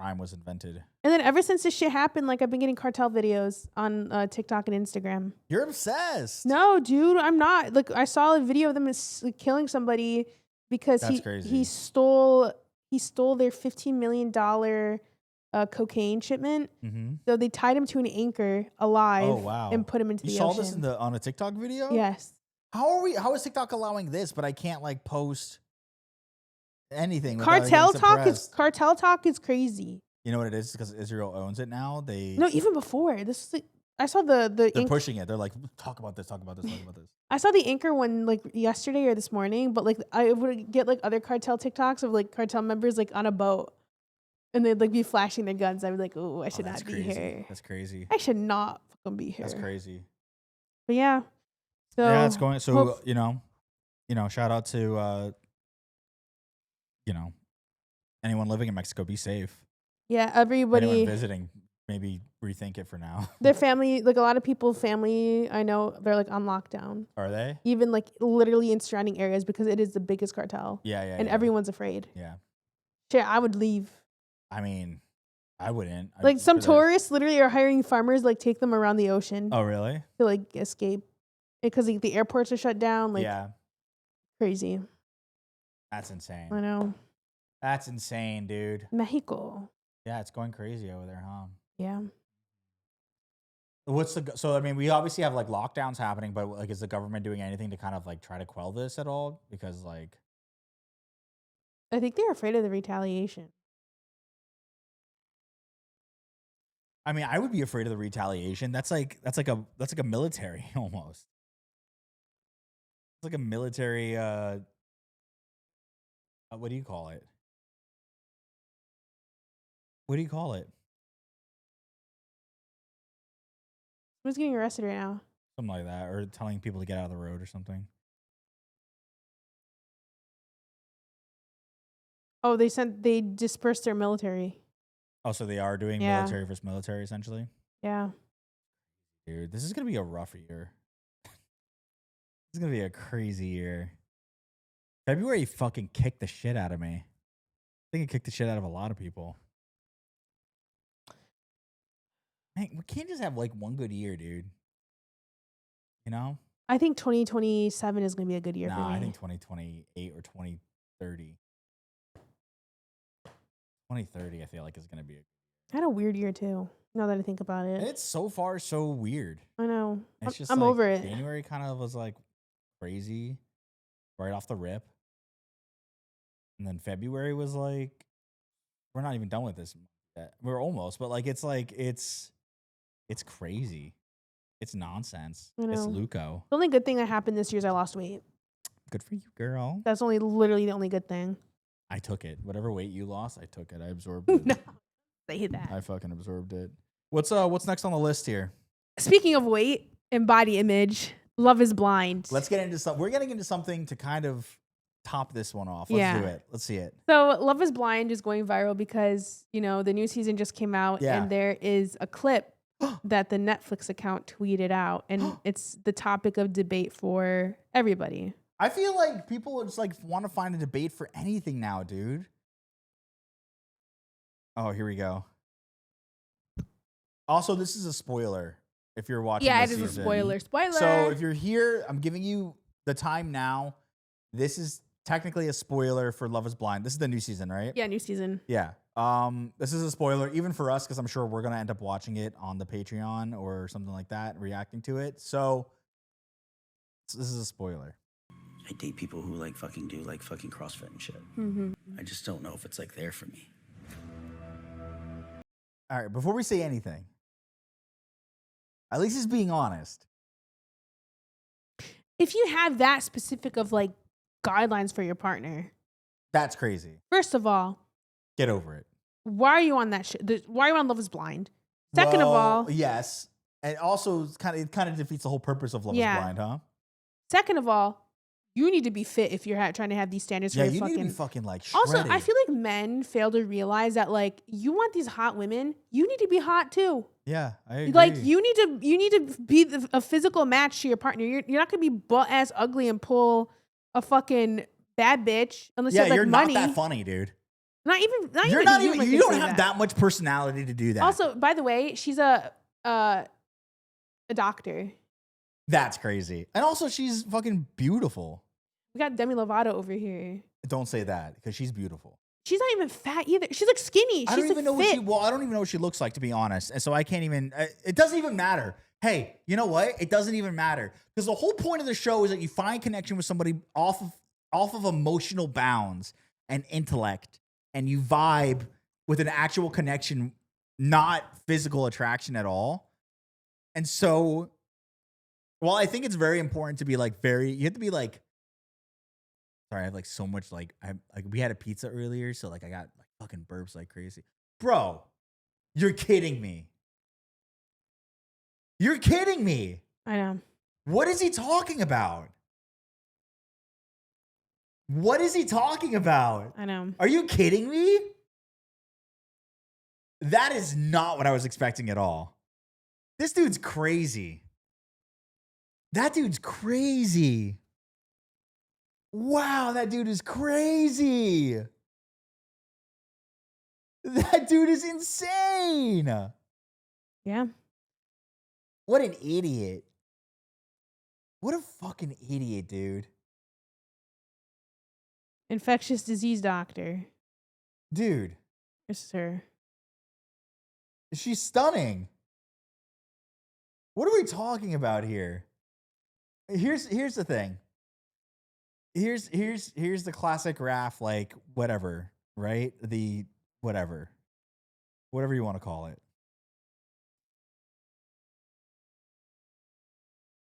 crime was invented. And then ever since this shit happened, like I've been getting cartel videos on TikTok and Instagram. You're obsessed. No, dude, I'm not. Like I saw a video of them killing somebody because he stole their $15 million cocaine shipment. Mm-hmm. So they tied him to an anchor alive and put him into the ocean. You saw this on a TikTok video? Yes. How is TikTok allowing this, but I can't like post anything? Cartel talk is crazy. You know what it is? Because Israel owns it now. No, even before. I saw the They're pushing it. They're like, talk about this. I saw the anchor one like yesterday or this morning, but like I would get like other cartel TikToks of like cartel members like on a boat. And they'd like be flashing their guns. I'd be like, oh, I should not be here. That's crazy. I should not fucking be here. That's crazy. But yeah. So yeah, it's going. So you know, shout out to anyone living in Mexico. Be safe. Yeah, everybody. Anyone visiting, maybe rethink it for now. Their family, like a lot of people, I know they're like on lockdown. Are they? Even like literally in surrounding areas because it is the biggest cartel. Yeah. And everyone's afraid. Yeah. Shit, I would leave. I mean, I wouldn't. Like some tourists literally are hiring farmers like take them around the ocean. Oh, really? To like escape. Because like, the airports are shut down. Like, yeah. Crazy. That's insane. I know. That's insane, dude. Mexico. Yeah, it's going crazy over there, huh? Yeah. So I mean, we obviously have like lockdowns happening, but like, is the government doing anything to kind of like try to quell this at all? Because like, I think they're afraid of the retaliation. I mean, I would be afraid of the retaliation. That's like a military almost. It's like a military. What do you call it? What do you call it? Who's getting arrested right now? Something like that, or telling people to get out of the road or something. Oh, they dispersed their military. Oh, so they are doing military versus military, essentially? Yeah. Dude, this is going to be a rough year. This is going to be a crazy year. February fucking kicked the shit out of me. I think it kicked the shit out of a lot of people. Man, we can't just have like one good year, dude. You know? I think 2027 is going to be a good year for me. I think 2028 or 2030. 2030, I feel like, is going to be I had a weird year, too, now that I think about it. And it's so far so weird. I know. It's just I'm like, over it. January kind of was like crazy right off the rip. And then February was like, we're not even done with this yet. We're almost, but like, it's crazy. It's nonsense. It's Luco. The only good thing that happened this year is I lost weight. Good for you, girl. That's literally the only good thing. I took it. Whatever weight you lost, I took it. I absorbed it. No, say that. I fucking absorbed it. What's next on the list here? Speaking of weight and body image, Love is Blind. Let's get into something. We're getting into something to kind of top this one off. Let's do it. Let's see it. So Love is Blind is going viral because, the new season just came out and there is a clip that the Netflix account tweeted out and it's the topic of debate for everybody. I feel like people just like want to find a debate for anything now, dude. Oh, here we go. Also, this is a spoiler if you're watching this season. Yeah, it is a spoiler. Spoiler! So if you're here, I'm giving you the time now. This is technically a spoiler for Love is Blind. This is the new season, right? Yeah, new season. Yeah. This is a spoiler even for us because I'm sure we're going to end up watching it on the Patreon or something like that, reacting to it. So this is a spoiler. I date people who like fucking do like fucking CrossFit and shit. Mm-hmm. I just don't know if it's like there for me. All right, before we say anything, at least he's being honest. If you have that specific of like guidelines for your partner, that's crazy. First of all, get over it. Why are you on that shit? Why are you on Love is Blind? Second of all, yes, and also it kind of defeats the whole purpose of Love is Blind, huh? Second of all, you need to be fit if you're trying to have these standards. Yeah, for you need to be fucking like shredded. Also, I feel like men fail to realize that like you want these hot women, you need to be hot too. Yeah, I agree. Like you need to be a physical match to your partner. You're not gonna be butt ass ugly and pull a fucking bad bitch unless you have like you're money. not that funny, dude. You don't have that much personality to do that. Also, by the way, she's a doctor. That's crazy. And also, she's fucking beautiful. We got Demi Lovato over here. Don't say that because she's beautiful. She's not even fat either. She's like skinny. I don't even know what she looks like, to be honest. And so I can't even. It doesn't even matter. Hey, you know what? It doesn't even matter because the whole point of the show is that you find connection with somebody off of emotional bounds and intellect, and you vibe with an actual connection, not physical attraction at all. And so, well, I think it's very important to be like you have to be like. Sorry, I have like so much like we had a pizza earlier, so like I got like fucking burps like crazy. Bro, you're kidding me. You're kidding me. I know. What is he talking about? What is he talking about? I know. Are you kidding me? That is not what I was expecting at all. This dude's crazy. That dude's crazy. Wow, that dude is crazy. That dude is insane. Yeah. What an idiot. What a fucking idiot, dude. Infectious disease doctor. Dude. This is her. She's stunning. What are we talking about here? Here's the thing. Here's the classic Raff, like whatever, right? The whatever you want to call it.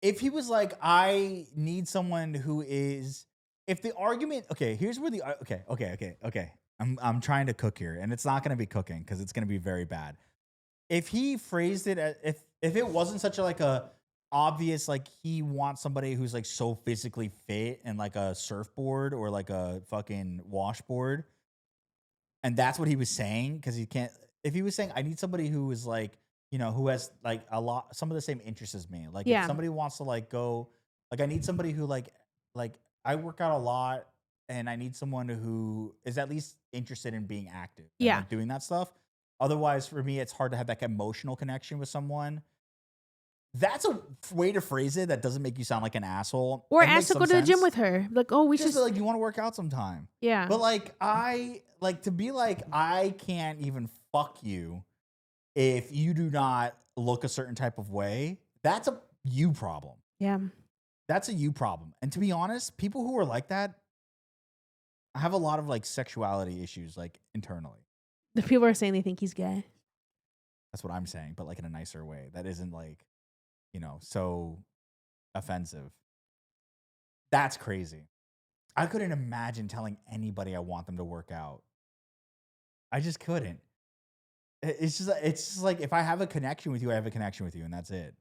If he was like, I need someone who is, if the argument, okay, here's where the okay. I'm trying to cook here, and it's not going to be cooking because it's going to be very bad. If he phrased it as, if it wasn't such a obvious, like he wants somebody who's like so physically fit and like a surfboard or like a fucking washboard, and that's what he was saying, because he can't. If he was saying, I need somebody who is like, you know, who has like some of the same interests as me, like if somebody wants to like go, like I need somebody who like I work out a lot, and I need someone who is at least interested in being active, and like doing that stuff. Otherwise, for me, it's hard to have that emotional connection with someone. That's a way to phrase it that doesn't make you sound like an asshole. Or ask to go to the gym with her. Like, oh, we should. Like, you want to work out sometime. Yeah. But like, I can't even fuck you if you do not look a certain type of way. That's a you problem. Yeah. That's a you problem. And to be honest, people who are like that have a lot of like sexuality issues, like internally. The people are saying they think he's gay. That's what I'm saying, but like in a nicer way. That isn't like, you know, so offensive. That's crazy. I couldn't imagine telling anybody I want them to work out. I just couldn't. It's just like, if I have a connection with you, I have a connection with you, and that's it.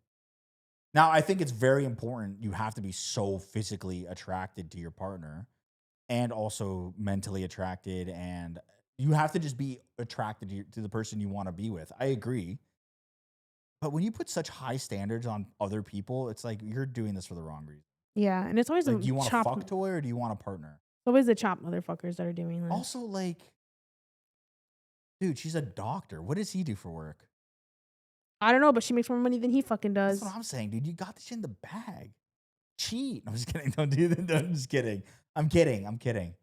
Now, I think it's very important. You have to be so physically attracted to your partner and also mentally attracted, and you have to just be attracted to the person you want to be with. I agree. But when you put such high standards on other people, it's like you're doing this for the wrong reason. Yeah, and it's always like, do you want a fuck toy or do you want a partner? It's always the chop motherfuckers that are doing that. Also, like, dude, she's a doctor. What does he do for work? I don't know, but she makes more money than he fucking does. That's what I'm saying, dude. You got this shit in the bag. Cheat. I'm just kidding. Don't do that. I'm just kidding. I'm kidding.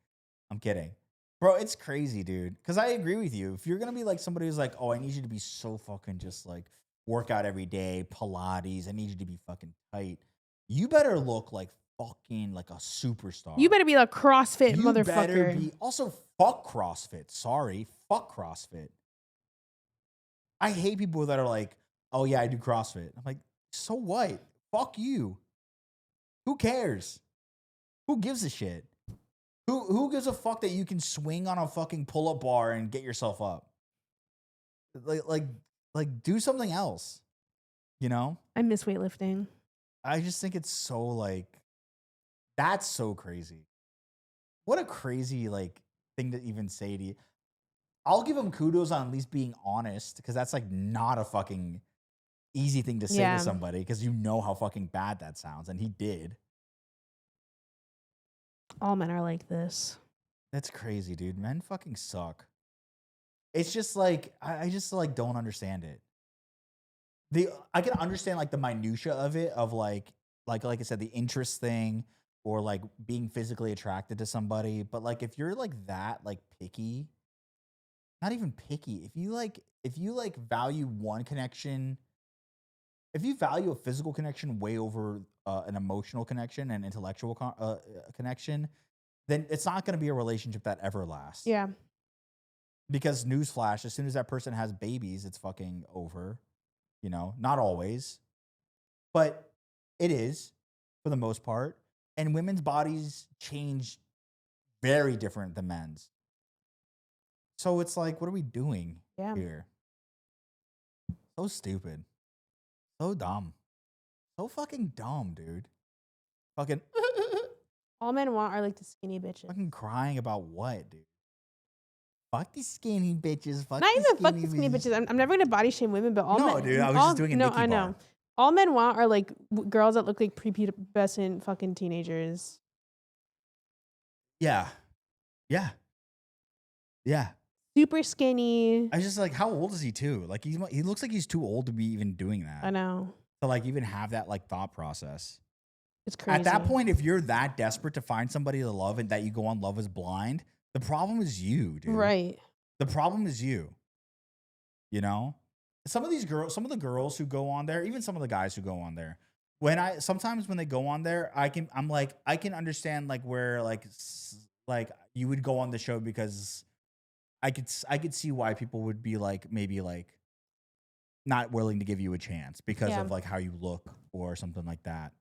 Bro, it's crazy, dude. Because I agree with you. If you're going to be like somebody who's like, oh, I need you to be so fucking just like work out every day, Pilates, I need you to be fucking tight. You better look like fucking like a superstar. You better be a CrossFit motherfucker. Better be, also, fuck CrossFit. Sorry. Fuck CrossFit. I hate people that are like, oh yeah, I do CrossFit. I'm like, so what? Fuck you. Who cares? Who gives a shit? Who gives a fuck that you can swing on a fucking pull-up bar and get yourself up? Like do something else. You know? I miss weightlifting. I just think it's so like, that's so crazy. What a crazy like thing to even say to you. I'll give him kudos on at least being honest, because that's like not a fucking easy thing to say to somebody, because you know how fucking bad that sounds, and he did. All men are like this. That's crazy, dude. Men fucking suck. it's just like I just like don't understand it. I can understand like the minutia of it, of like I said, the interest thing, or like being physically attracted to somebody. But like if you're like that like picky, not even picky, if you like value one connection, if you value a physical connection way over an emotional connection and intellectual connection, then it's not going to be a relationship that ever lasts. Yeah. Because newsflash, as soon as that person has babies, it's fucking over. You know, not always, but it is for the most part. And women's bodies change very different than men's. So it's like, what are we doing here? So stupid. So dumb. So fucking dumb, dude. Fucking all men want are like the skinny bitches. fucking crying about what, dude? Fuck these skinny bitches. Fuck Not these even fuck the skinny bitches. I'm never gonna body shame women, but all men. No, dude, I was just doing a no, Nikki I know. bar. All men want are like girls that look like prepubescent fucking teenagers. Yeah. Yeah. Yeah. Super skinny. I just like, how old is he too? Like he looks like he's too old to be even doing that. I know. To like even have that like thought process. It's crazy. At that point, if you're that desperate to find somebody to love and that you go on Love is Blind, the problem is you, dude. Right. The problem is you. You know? Some of the girls who go on there, even some of the guys who go on there, sometimes when they go on there, I can understand like where like you would go on the show, because I could see why people would be like maybe like not willing to give you a chance because of like how you look or something like that.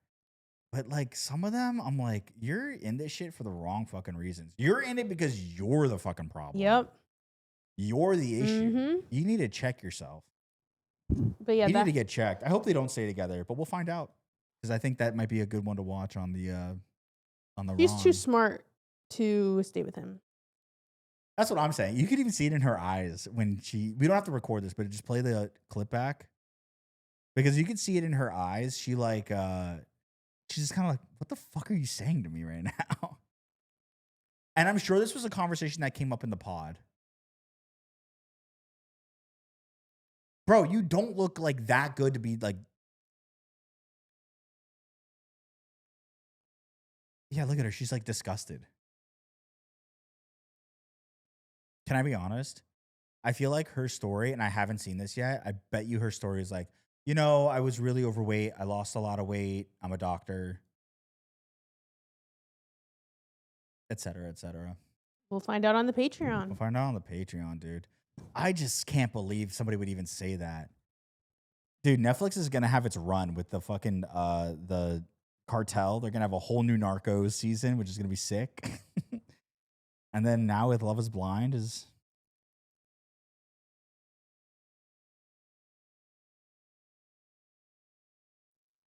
But like some of them, I'm like, you're in this shit for the wrong fucking reasons. You're in it because you're the fucking problem. Yep. You're the issue. Mm-hmm. You need to check yourself. But yeah, you need to get checked. I hope they don't stay together, but we'll find out, because I think that might be a good one to watch on the She's Ron. too smart to stay with him. That's what I'm saying. You could even see it in her eyes when we don't have to record this, but just play the clip back, because you can see it in her eyes. She like she's just kind of like, what the fuck are you saying to me right now? And I'm sure this was a conversation that came up in the pod. Bro, you don't look like that good to be like. Yeah, look at her. She's like disgusted. Can I be honest? I feel like her story, and I haven't seen this yet, I bet you her story is like, you know, I was really overweight. I lost a lot of weight. I'm a doctor. Et cetera, et cetera. We'll find out on the Patreon. We'll find out on the Patreon, dude. I just can't believe somebody would even say that. Dude, Netflix is going to have its run with the fucking, the cartel. They're going to have a whole new Narcos season, which is going to be sick. And then now with Love is Blind is...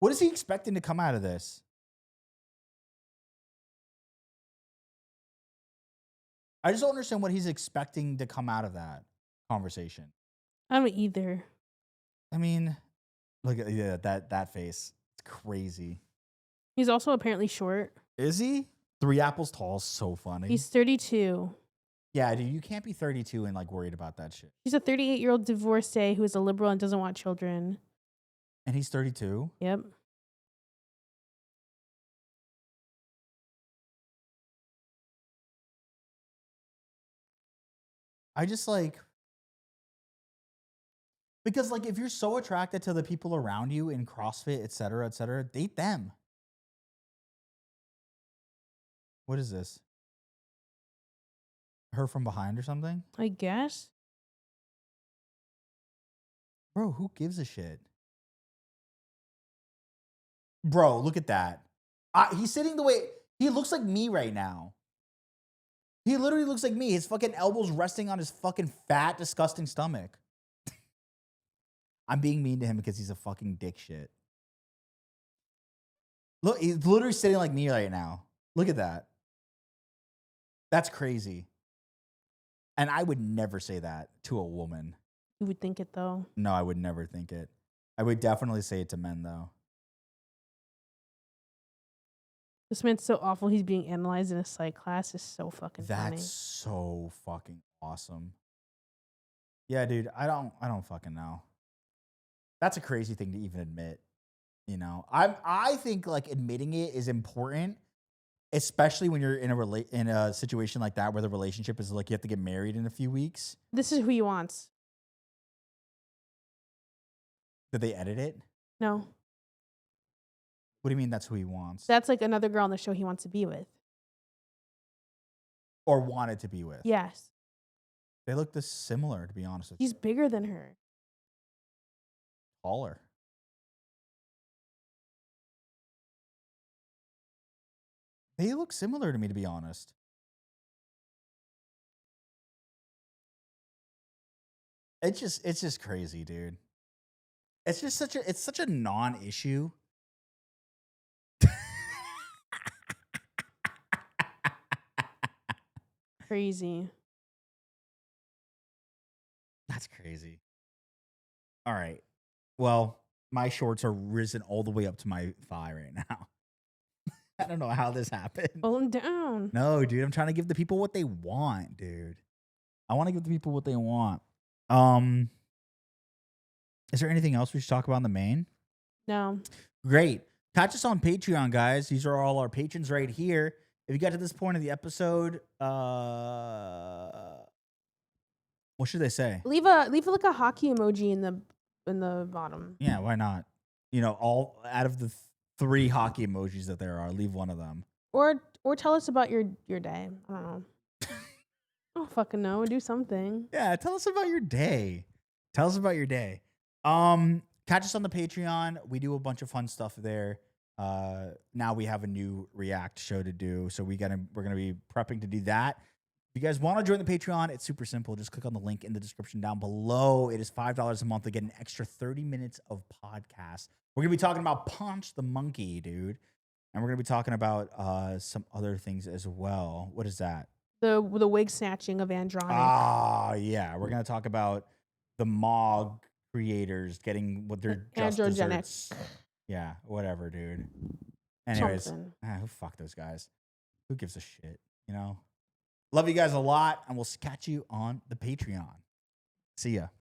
What is he expecting to come out of this? I just don't understand what he's expecting to come out of that conversation. I don't either. I mean, look at that face. It's crazy. He's also apparently short. Is he? 3 apples tall is so funny. He's 32. Yeah, dude, you can't be 32 and like worried about that shit. He's a 38-year-old divorcee who is a liberal and doesn't want children. And he's 32? Yep. I just like... Because like if you're so attracted to the people around you in CrossFit, et cetera, date them. What is this? Her from behind or something? I guess. Bro, who gives a shit? Bro, look at that. He's sitting the way... He looks like me right now. He literally looks like me. His fucking elbows resting on his fucking fat, disgusting stomach. I'm being mean to him because he's a fucking dick shit. Look, he's literally sitting like me right now. Look at that. That's crazy. And I would never say that to a woman. You would think it, though. No, I would never think it. I would definitely say it to men, though. This man's so awful. He's being analyzed in a psych class. Is so fucking funny. That's so fucking awesome. Yeah, dude. I don't fucking know. That's a crazy thing to even admit. You know, I think like admitting it is important, especially when you're in a situation like that where the relationship is like you have to get married in a few weeks. This is who he wants. Did they edit it? No. What do you mean that's who he wants? That's like another girl on the show he wants to be with. Or wanted to be with? Yes. They look this similar, to be honest with you. He's bigger than her. Taller. They look similar to me, to be honest. It's just crazy, dude. It's just such a non-issue. Crazy. That's crazy. All right. Well, my shorts are risen all the way up to my thigh right now. I don't know how this happened. Pull him down. No, dude. I'm trying to give the people what they want, dude. I want to give the people what they want. Is there anything else we should talk about in the main? No. Great. Catch us on Patreon, guys. These are all our patrons right here. If you got to this point of the episode, what should they say? Leave like a hockey emoji in the bottom. Yeah, why not? You know, all out of the 3 hockey emojis that there are, leave one of them. Or tell us about your day. I don't know. I don't fucking know. Do something. Yeah, tell us about your day. Tell us about your day. Catch us on the Patreon. We do a bunch of fun stuff there. Now we have a new React show to do, so we're gonna be prepping to do that. If you guys want to join the Patreon, it's super simple. Just click on the link in the description down below. It is $5 a month to get an extra 30 minutes of podcast. We're gonna be talking about Punch the Monkey, dude, and we're gonna be talking about some other things as well. What is that? The wig snatching of Andronic. Ah, yeah. We're gonna talk about the Mog creators getting what they're just androgenic. desserts. Yeah, whatever, dude. Anyways, Something. fuck those guys. Who gives a shit? You know. Love you guys a lot, and we'll catch you on the Patreon. See ya.